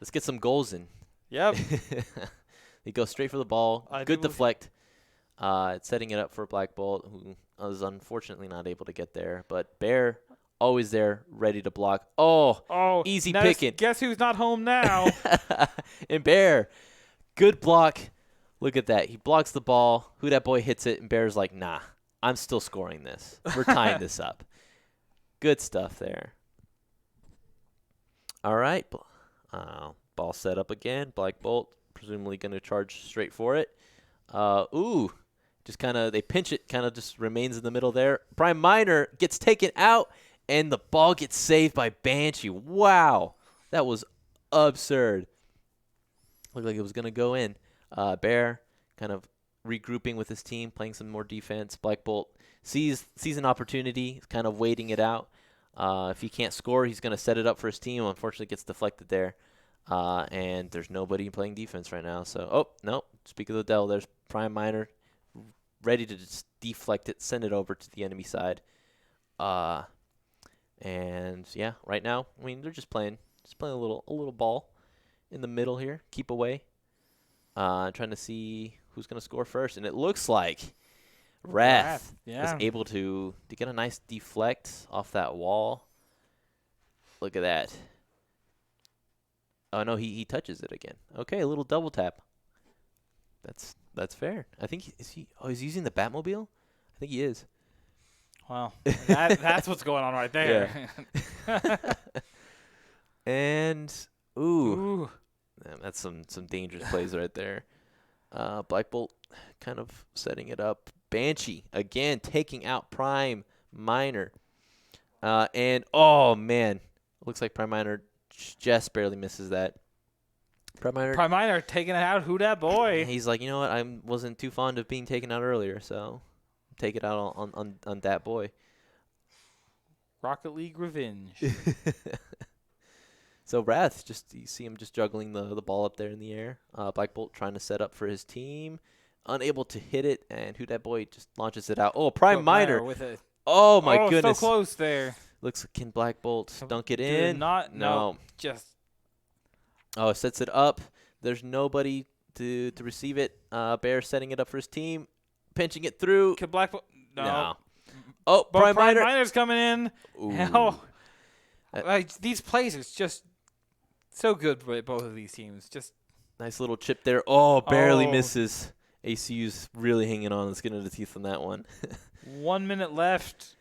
Let's get some goals in. Yep. He goes straight for the ball. Good deflect. It's setting it up for Black Bolt, who was unfortunately not able to get there. But Bear, always there, ready to block. Oh, easy picking. Guess who's not home now? And Bear, good block. Look at that. He blocks the ball. Who Dat Boy hits it, and Bear's like, nah, I'm still scoring this. We're tying this up. Good stuff there. All right. Ball set up again. Black Bolt presumably going to charge straight for it. Just kind of they pinch it, kind of just remains in the middle there. Prime Miner gets taken out, and the ball gets saved by Banshee. Wow, that was absurd. Looked like it was going to go in. Bear kind of regrouping with his team, playing some more defense. Black Bolt sees an opportunity, kind of waiting it out. If he can't score, he's going to set it up for his team. Unfortunately, gets deflected there. And there's nobody playing defense right now. So, no. Speak of the devil, there's Prime Miner ready to just deflect it, send it over to the enemy side. And, yeah, right now, I mean, they're just playing a little ball in the middle here. Keep away. Trying to see who's going to score first. And it looks like Wrath was able to get a nice deflect off that wall. Look at that. Oh, no, he touches it again. Okay, a little double tap. That's fair. I think he's using the Batmobile? I think he is. Wow. That's what's going on right there. Yeah. And, ooh. Man, that's some dangerous plays right there. Black Bolt kind of setting it up. Banshee, again, taking out Prime Miner. And, oh, man. Looks like Prime Miner just barely misses that. Prime Miner taking it out. Who Dat Boy? He's like, you know what? I wasn't too fond of being taken out earlier, so take it out on Dat Boy. Rocket League revenge. So Wrath, you see him just juggling the ball up there in the air. Black Bolt trying to set up for his team, unable to hit it, and Who Dat Boy just launches it out. Oh, Prime Miner with it. Oh my goodness! So close there. Looks like can Black Bolt dunk it in? No. Just. Oh, sets it up. There's nobody to receive it. Bear setting it up for his team, pinching it through. Can Black Bolt? No. Oh, Prime Miner's coming in. Ooh. These plays are just so good by both of these teams. Just nice little chip there. Oh, barely misses. ACU's really hanging on the skin of the teeth on that one. 1 minute left.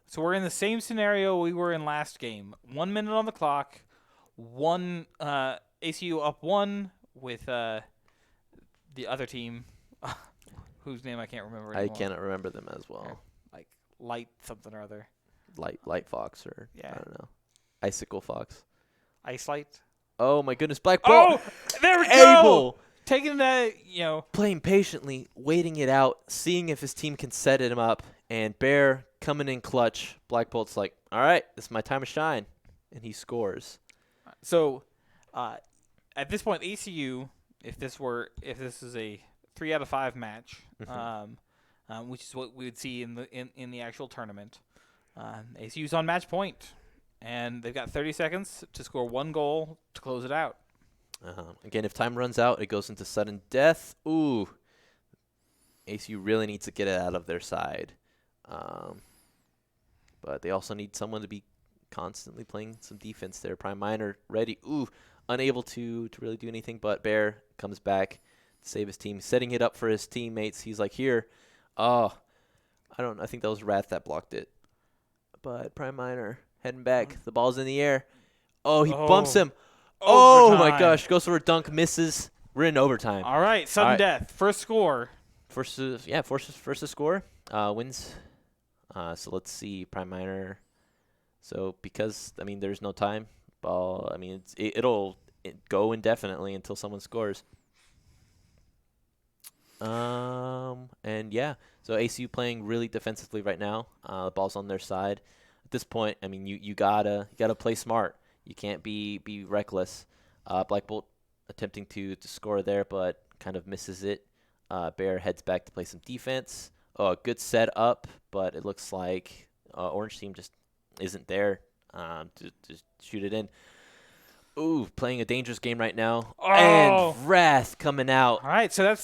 So we're in the same scenario we were in last game. 1 minute on the clock. ACU up 1 with the other team, whose name I can't remember anymore. I cannot remember them as well. Like Light something or other. Light Fox or I don't know. Icicle Fox. Ice Light. Oh my goodness, Black Bolt. Oh, there we go. Able. Taking that, playing patiently, waiting it out, seeing if his team can set him up, and Bear coming in clutch. Black Bolt's like, all right, this is my time to shine, and he scores. So, at this point, ACU, if this is a 3 out of 5 match, which is what we would see in the actual tournament, ACU's on match point, and they've got 30 seconds to score 1 goal to close it out. Again, if time runs out, it goes into sudden death. Ooh, ACU really needs to get it out of their side. But they also need someone to be constantly playing some defense there. Prime Minor ready. Ooh, unable to really do anything, but Bear comes back to save his team, setting it up for his teammates. He's like, here. Oh, I think that was Wrath that blocked it. But Prime Minor heading back. The ball's in the air. Oh, he bumps him. Oh, my gosh. Goes for a dunk, misses. We're in overtime. All right, sudden death. First score. First to score. Wins. So let's see, Prime Minor. So because, there's no time, ball, it'll go indefinitely until someone scores. And yeah, so ACU playing really defensively right now. The ball's on their side. At this point, you gotta play smart. You can't be reckless. Black Bolt attempting to score there, but kind of misses it. Bear heads back to play some defense. Oh, good set up, but it looks like Orange team just isn't there to shoot it in. Ooh, playing a dangerous game right now. Oh. And Wrath coming out. All right, so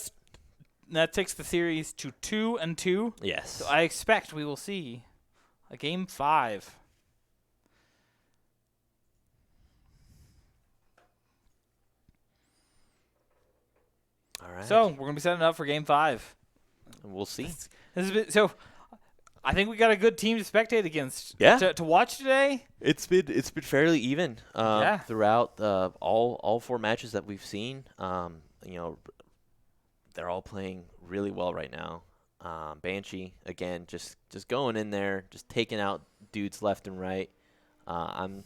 that takes the series to 2-2. Yes. So I expect we will see a game 5. All right. So we're going to be setting up for game 5. We'll see. So I think we got a good team to spectate against. Yeah. To watch today. It's been fairly even throughout all 4 matches that we've seen. They're all playing really well right now. Banshee again, just going in there, just taking out dudes left and right. I'm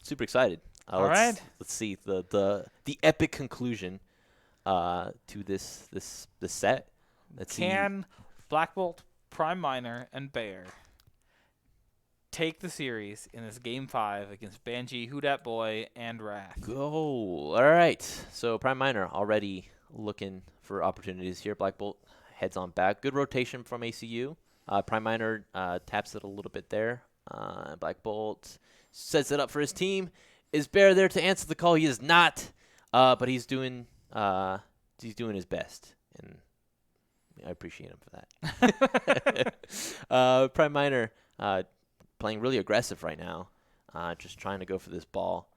super excited. Let's see the epic conclusion to this set. Let's see. Can Black Bolt, Prime Minor, and Bear take the series in this game 5 against Banshee, Who Dat Boy, and Wrath? Go. All right. So Prime Minor already looking for opportunities here. Black Bolt heads on back. Good rotation from ACU. Prime Minor taps it a little bit there. Black Bolt sets it up for his team. Is Bear there to answer the call? He is not, but he's doing his best, and I appreciate him for that. Prime Minor playing really aggressive right now, just trying to go for this ball.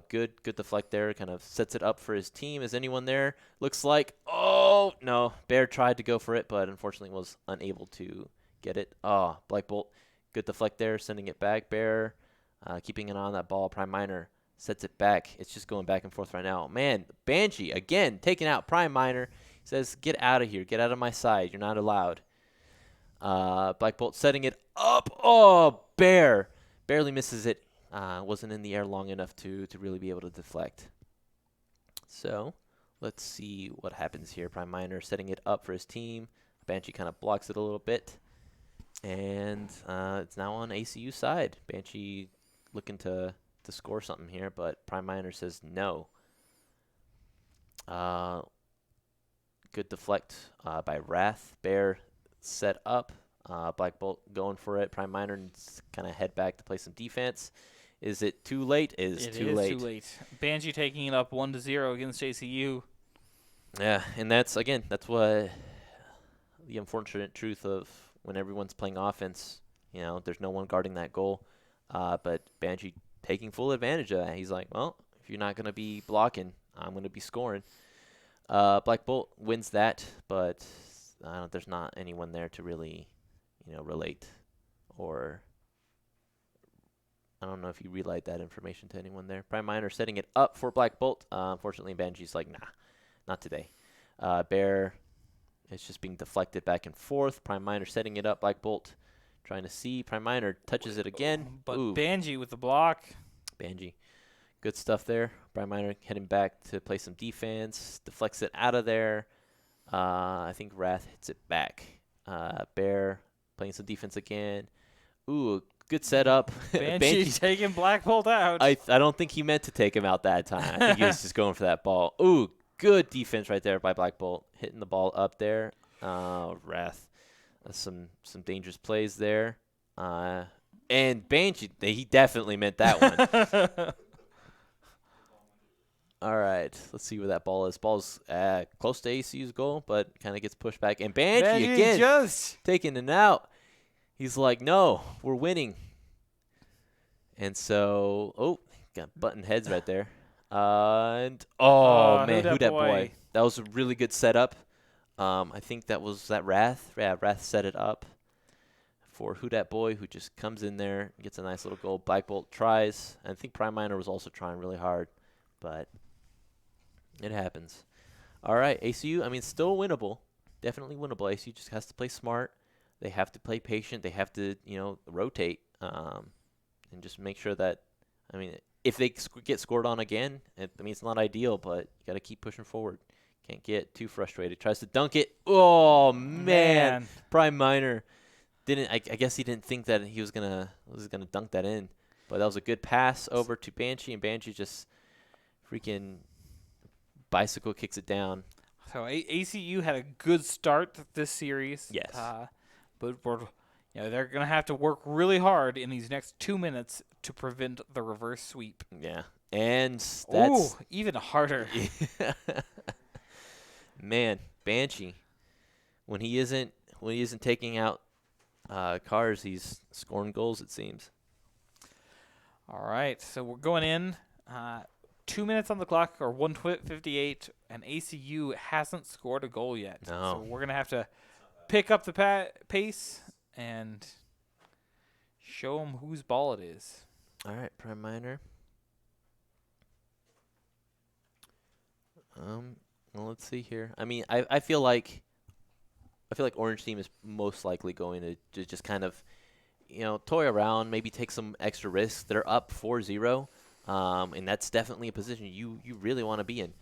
Good deflect there, kind of sets it up for his team. Is anyone there? Looks like, oh, no. Bear tried to go for it, but unfortunately was unable to get it. Oh, Black Bolt, good deflect there, sending it back. Bear keeping an eye on that ball. Prime Minor sets it back. It's just going back and forth right now. Man, Banshee, again, taking out Prime Minor. Says, get out of here. Get out of my side. You're not allowed. Black Bolt setting it up. Oh, Bear. Barely misses it. Wasn't in the air long enough to really be able to deflect. So let's see what happens here. Prime Minor setting it up for his team. Banshee kind of blocks it a little bit. And it's now on ACU side. Banshee looking to score something here, but Prime Minor says no. Good deflect by Wrath. Bear set up. Black Bolt going for it. Prime Minor kind of head back to play some defense. Is it too late? It is too late. Banshee taking it up 1-0 against ACU. Yeah, and that's what the unfortunate truth of when everyone's playing offense. There's no one guarding that goal. But Banshee taking full advantage of that. He's like, well, if you're not going to be blocking, I'm going to be scoring. Black Bolt wins that, but there's not anyone there to really, relate, or I don't know if you relayed that information to anyone there. Prime Minor setting it up for Black Bolt. Unfortunately, Banshee's like, nah, not today. Bear is just being deflected back and forth. Prime Minor setting it up. Black Bolt trying to see. Prime Minor touches it again. But Ooh. Banshee with the block. Banshee. Good stuff there. Prime Minor heading back to play some defense. Deflects it out of there. I think Wrath hits it back. Bear playing some defense again. Ooh, Good setup. Banshee taking Black Bolt out. I don't think he meant to take him out that time. I think he was just going for that ball. Ooh, good defense right there by Black Bolt. Hitting the ball up there. Wrath. Some dangerous plays there. And Banshee, he definitely meant that one. All right, let's see where that ball is. Ball's close to ACU's goal, but kind of gets pushed back. And Banshee again, just taking it out. He's like, no, we're winning. And so, got button heads right there. Man, who dat boy? That was a really good setup. I think that was Wrath. Yeah, Wrath set it up for Who Dat Boy, who just comes in there, gets a nice little goal. Black Bolt tries. And I think Prime Miner was also trying really hard, but it happens. All right, ACU, I mean, still winnable. Definitely winnable. ACU just has to play smart. They have to play patient. They have to, rotate and just make sure that, I mean, if they get scored on again, it's not ideal, but you got to keep pushing forward. Can't get too frustrated. Tries to dunk it. Oh, man. Prime Miner didn't. I guess he didn't think that he was gonna dunk that in, but that was a good pass over to Banshee, and Banshee just freaking bicycle kicks it down. So ACU had a good start this series. Yes. But they're going to have to work really hard in these next 2 minutes to prevent the reverse sweep. Yeah. And that's even harder. Man, Banshee, when he isn't taking out cars, he's scoring goals, it seems. All right. So we're going in 2 minutes on the clock, or 1:58, and ACU hasn't scored a goal yet. No. So we're going to have to pick up the pace and show them whose ball it is. All right, Prime Miner. Well, let's see here. I mean, I feel like Orange Team is most likely going to just kind of, toy around, maybe take some extra risks. They're up 4-0, and that's definitely a position you really want to be in.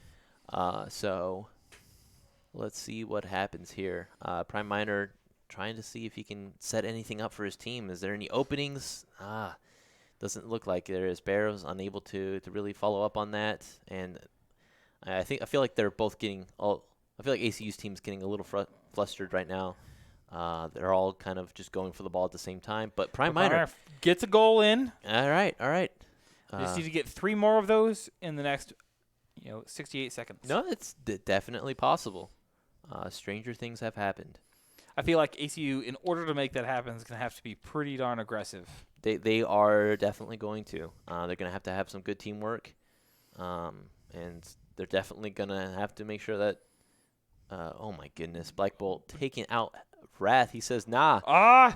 So let's see what happens here. Prime Miner trying to see if he can set anything up for his team. Is there any openings? Doesn't look like there is. Barrow's unable to really follow up on that, and I feel like they're both getting I feel like ACU's team's getting a little flustered right now. They're all kind of just going for the ball at the same time. But Prime Miner gets a goal in. All right. Just need to get 3 more of those in the next 68 seconds. No, it's definitely possible. Stranger things have happened. I feel like ACU, in order to make that happen, is going to have to be pretty darn aggressive. They are definitely going to. They're going to have some good teamwork. And they're definitely going to have to make sure that oh my goodness, Black Bolt taking out Wrath. He says, nah.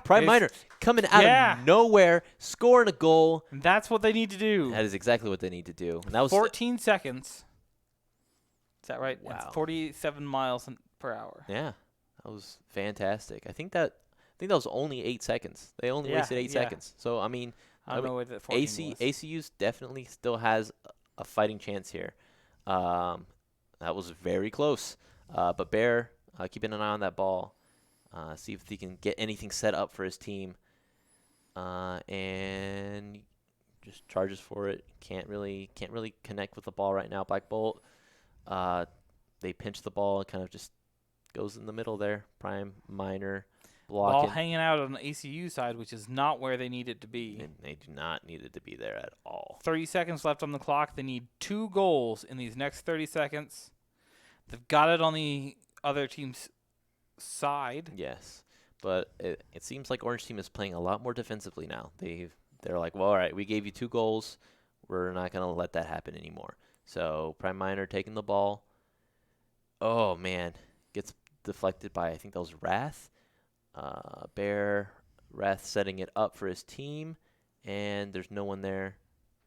Prime Miner coming out of nowhere, scoring a goal. And that's what they need to do. That is exactly what they need to do. And that was 14 seconds. Is that right? Wow. It's 47 miles per hour. Yeah. That was fantastic. I think that was only 8 seconds. They only wasted 8 seconds. So, I mean, I don't know what that 14 was. ACU's definitely still has a fighting chance here. That was very close. But Bear, keeping an eye on that ball. See if he can get anything set up for his team. And just charges for it. Can't really connect with the ball right now. Black Bolt. They pinch the ball and kind of just goes in the middle there. Prime Miner blocking. Ball hanging out on the ACU side, which is not where they need it to be. And they do not need it to be there at all. 30 seconds left on the clock. They need 2 goals in these next 30 seconds. They've got it on the other team's side. Yes, but it seems like Orange Team is playing a lot more defensively now. They're like, well, all right, we gave you 2 goals. We're not going to let that happen anymore. So Prime Miner taking the ball. Oh, man. Gets deflected by, I think that was Wrath. Wrath setting it up for his team. And there's no one there.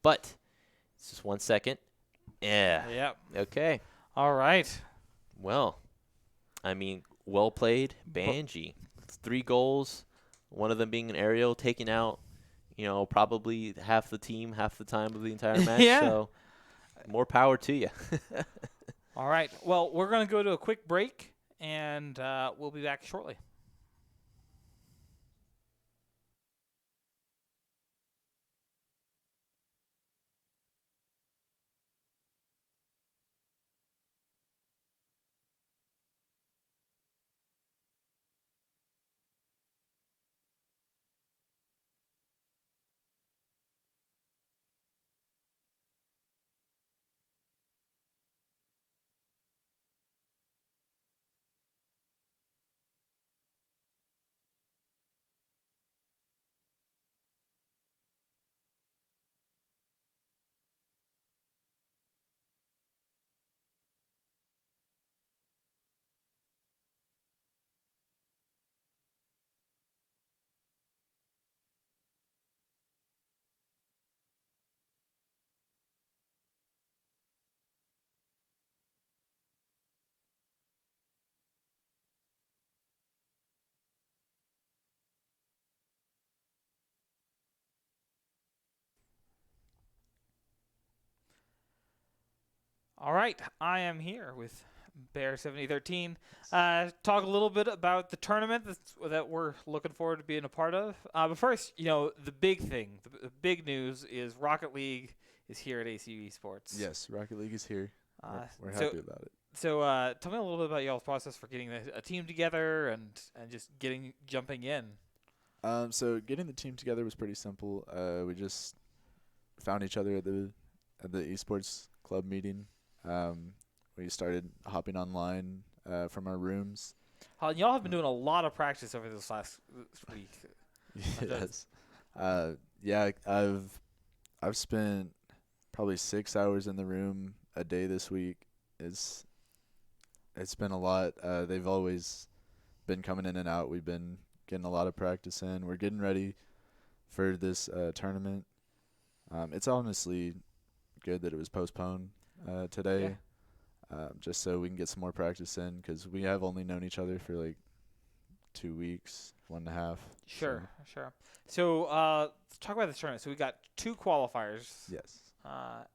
But it's just 1 second. Yeah. Yep. Okay. All right. Well, I mean, well played, Banshee. 3 goals, one of them being an aerial, taking out, probably half the team, half the time of the entire match. Yeah. So, more power to you. All right. Well, we're going to go to a quick break, and we'll be back shortly. All right, I am here with Bear 7013. Talk a little bit about the tournament that we're looking forward to being a part of. But first, the big thing, the big news is Rocket League is here at ACU Esports. Yes, Rocket League is here. We're so- happy about it. So tell me a little bit about y'all's process for getting a team together and just jumping in. So getting the team together was pretty simple. We just found each other at the esports club meeting. We started hopping online from our rooms. Y'all have been doing a lot of practice over this week. Yes. Yeah, I've spent probably 6 hours in the room a day this week. It's been a lot. They've always been coming in and out. We've been getting a lot of practice in. We're getting ready for this tournament. It's honestly good that it was postponed today, just so we can get some more practice in, because we have only known each other for like 2 weeks, 1.5. Sure. So let's talk about this tournament. So we got 2 qualifiers. Yes.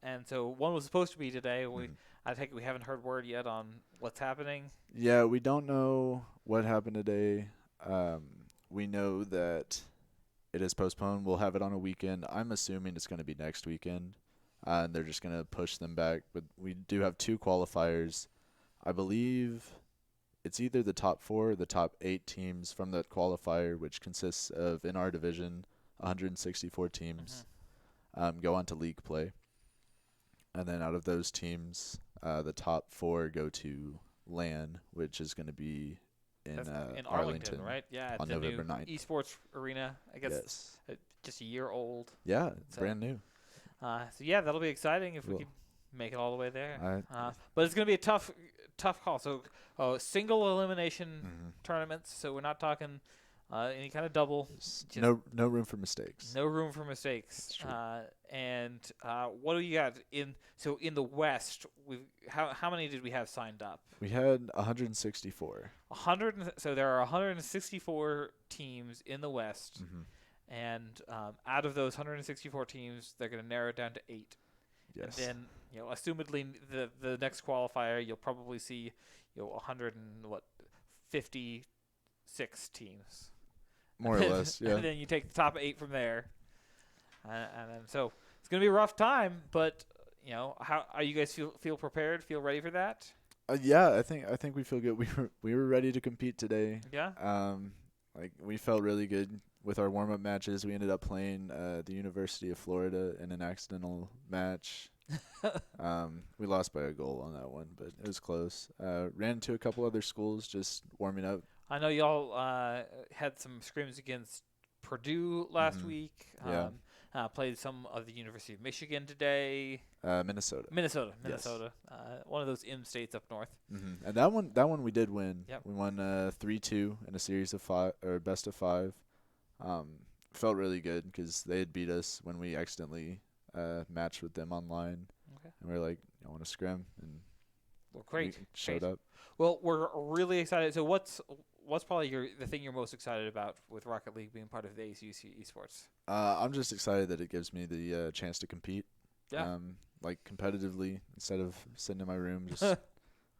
And so one was supposed to be today. Mm-hmm. I think we haven't heard word yet on what's happening. Yeah, we don't know what happened today. We know that it is postponed. We'll have it on a weekend. I'm assuming it's going to be next weekend, and they're just going to push them back. But we do have 2 qualifiers. I believe it's either the top 4 or the top 8 teams from that qualifier, which consists of, in our division, 164 teams, go on to league play. And then out of those teams, the top 4 go to LAN, which is going to be in Arlington, right? Yeah, on the November new 9th. esports arena. I guess Yes. just a year old. Yeah, it's So- brand new. So yeah, that'll be exciting if we Cool. can make it all the way there. I- But it's going to be a tough call. So single elimination tournaments. So we're not talking any kind of double. Just no room for mistakes. No room for mistakes. That's true. And what do you got in the West? How many did we have signed up? We had 164. So there are 164 teams in the West, and out of those 164 teams, they're going to narrow it down to 8. Yes. And then, assumedly, the next qualifier, you'll probably see, 156 teams. More or less, yeah. And then you take the top 8 from there, and then so it's gonna be a rough time. But how are you guys feel prepared? Feel ready for that? Yeah, I think we feel good. We were ready to compete today. Yeah. We felt really good with our warm-up matches. We ended up playing the University of Florida in an accidental match. We lost by a goal on that one, but it was close. Ran into a couple other schools just warming up. I know y'all had some scrims against Purdue last week. Yeah. Played some of the University of Michigan today. Minnesota. Minnesota. One of those M states up north. And that one we did win. Yep. We won 3-2 in a series of 5 or best of 5. Felt really good because they had beat us when we accidentally matched with them online. Okay. And we were like, I want to scrim, and Well, great. we showed Great. up. Well, we're really excited. So what's probably the thing you're most excited about with Rocket League being part of the ACU Esports? I'm just excited that it gives me the chance to compete. Yeah. Competitively, instead of sitting in my room just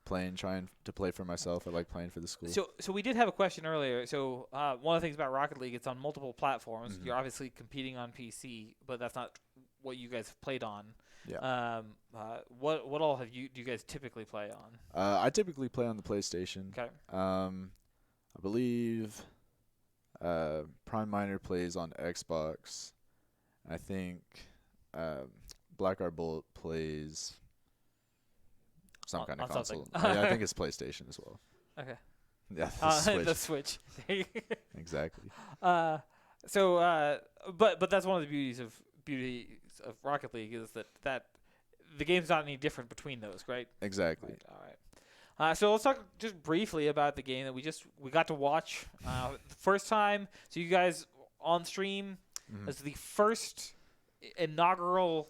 trying to play for myself. I like playing for the school. So we did have a question earlier. So one of the things about Rocket League, it's on multiple platforms. You're obviously competing on PC, but that's not what you guys have played on. Yeah. What all do you guys typically play on? I typically play on the PlayStation. Okay. I believe Prime Miner plays on Xbox. I think Blackguard Bullet plays some kind of on console. something. I think it's PlayStation as well. Okay. Yeah, The Switch. Exactly. But that's one of the beauties of Rocket League is that the game's not any different between those, right? Exactly. Right. All right. So let's talk just briefly about the game that we got to watch the first time. So you guys on stream as the first inaugural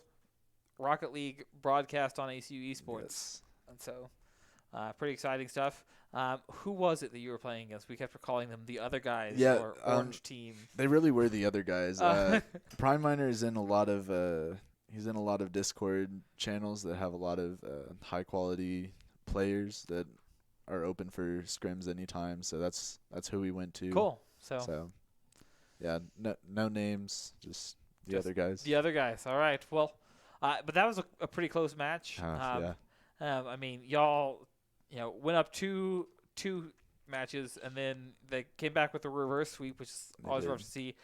Rocket League broadcast on ACU Esports, Yes. and so pretty exciting stuff. Who was it that you were playing against? We kept calling them the other guys or Orange Team. They really were the other guys. Prime Miner is in a lot of he's in a lot of Discord channels that have a lot of high quality players that are open for scrims anytime. So that's who we went to. Cool. So yeah, no names, just the other guys. The other guys. All right. Well, but that was a pretty close match. Yeah. I mean, y'all, went up two matches, and then they came back with a reverse sweep, which is They always did. rough to see.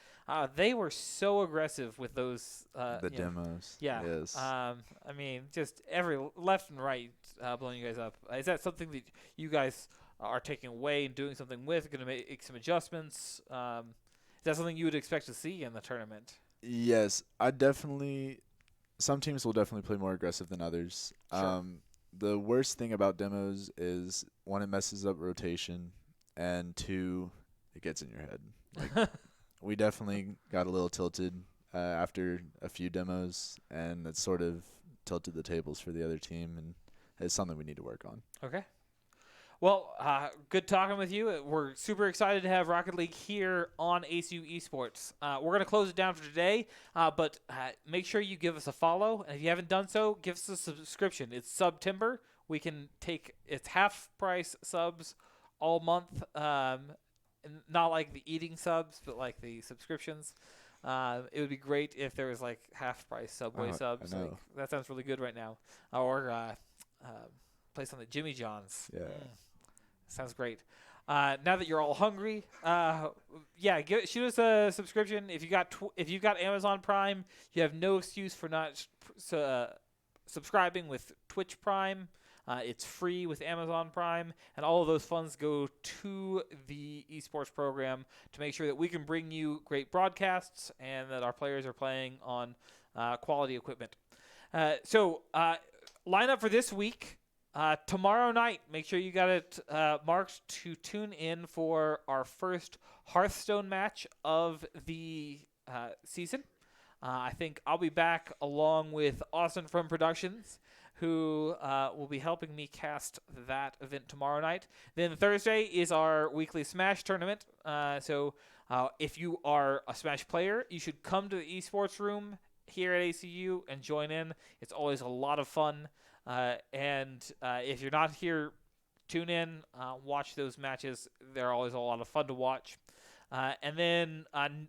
They were so aggressive with those. The demos. Yeah. Yes. I mean, just every left and right blowing you guys up. Is that something that you guys are taking away and doing something with? Going to make some adjustments? Is that something you would expect to see in the tournament? Yes, some teams will definitely play more aggressive than others. Sure. The worst thing about demos is, one, it messes up rotation, and two, it gets in your head. Like, we definitely got a little tilted after a few demos, and it sort of tilted the tables for the other team, and it's something we need to work on. Okay. Well, good talking with you. We're super excited to have Rocket League here on ACU Esports. We're going to close it down for today, but make sure you give us a follow. And if you haven't done so, give us a subscription. It's September. It's half price subs all month. Not like the eating subs, but like the subscriptions. It would be great if there was like half price Subway subs. I know. Like, that sounds really good right now. Or place on the Jimmy John's. Yeah. Sounds great. Now that you're all hungry, shoot us a subscription. If you got Amazon Prime, you have no excuse for not subscribing with Twitch Prime. It's free with Amazon Prime, and all of those funds go to the esports program to make sure that we can bring you great broadcasts and that our players are playing on quality equipment. So lineup for this week. Tomorrow night, make sure you got it marked to tune in for our first Hearthstone match of the season. I think I'll be back along with Austin from Productions, who will be helping me cast that event tomorrow night. Then Thursday is our weekly Smash tournament. So if you are a Smash player, you should come to the esports room here at ACU and join in. It's always a lot of fun. And if you're not here, tune in, watch those matches. They're always a lot of fun to watch. And then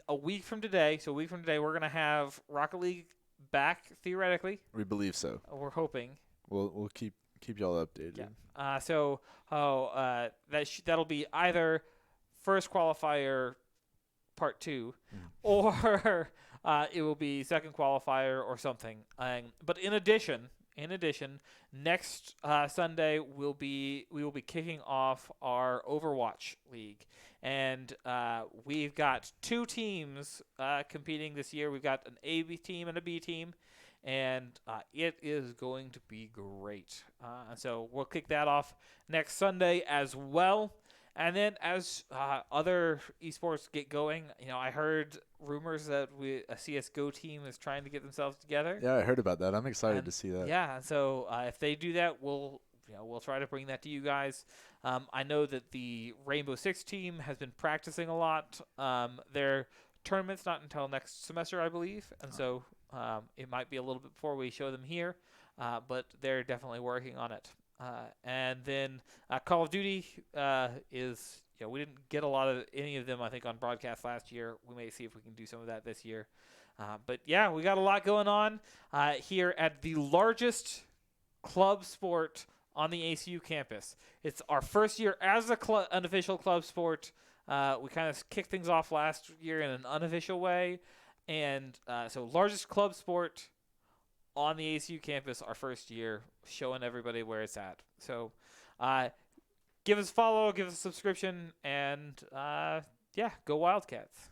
a week from today, we're going to have Rocket League back, theoretically. We believe so. We're hoping. We'll keep y'all updated. Yeah. That'll be either first qualifier part 2, or it will be second qualifier or something. But in addition, next Sunday we will be kicking off our Overwatch League, and we've got 2 teams competing this year. We've got an A team and a B team, and it is going to be great. So we'll kick that off next Sunday as well. And then as other esports get going, I heard rumors that a CSGO team is trying to get themselves together. Yeah, I heard about that. I'm excited to see that. Yeah, so if they do that, we'll try to bring that to you guys. I know that the Rainbow Six team has been practicing a lot. Their tournament's not until next semester, I believe, and so it might be a little bit before we show them here, but they're definitely working on it. And then Call of Duty is, we didn't get a lot of any of them, I think, on broadcast last year. We may see if we can do some of that this year. But yeah, we got a lot going on here at the largest club sport on the ACU campus. It's our first year as an unofficial club sport. We kind of kicked things off last year in an unofficial way. And so largest club sport on the ACU campus, our first year, showing everybody where it's at. So give us a follow, give us a subscription, and go Wildcats.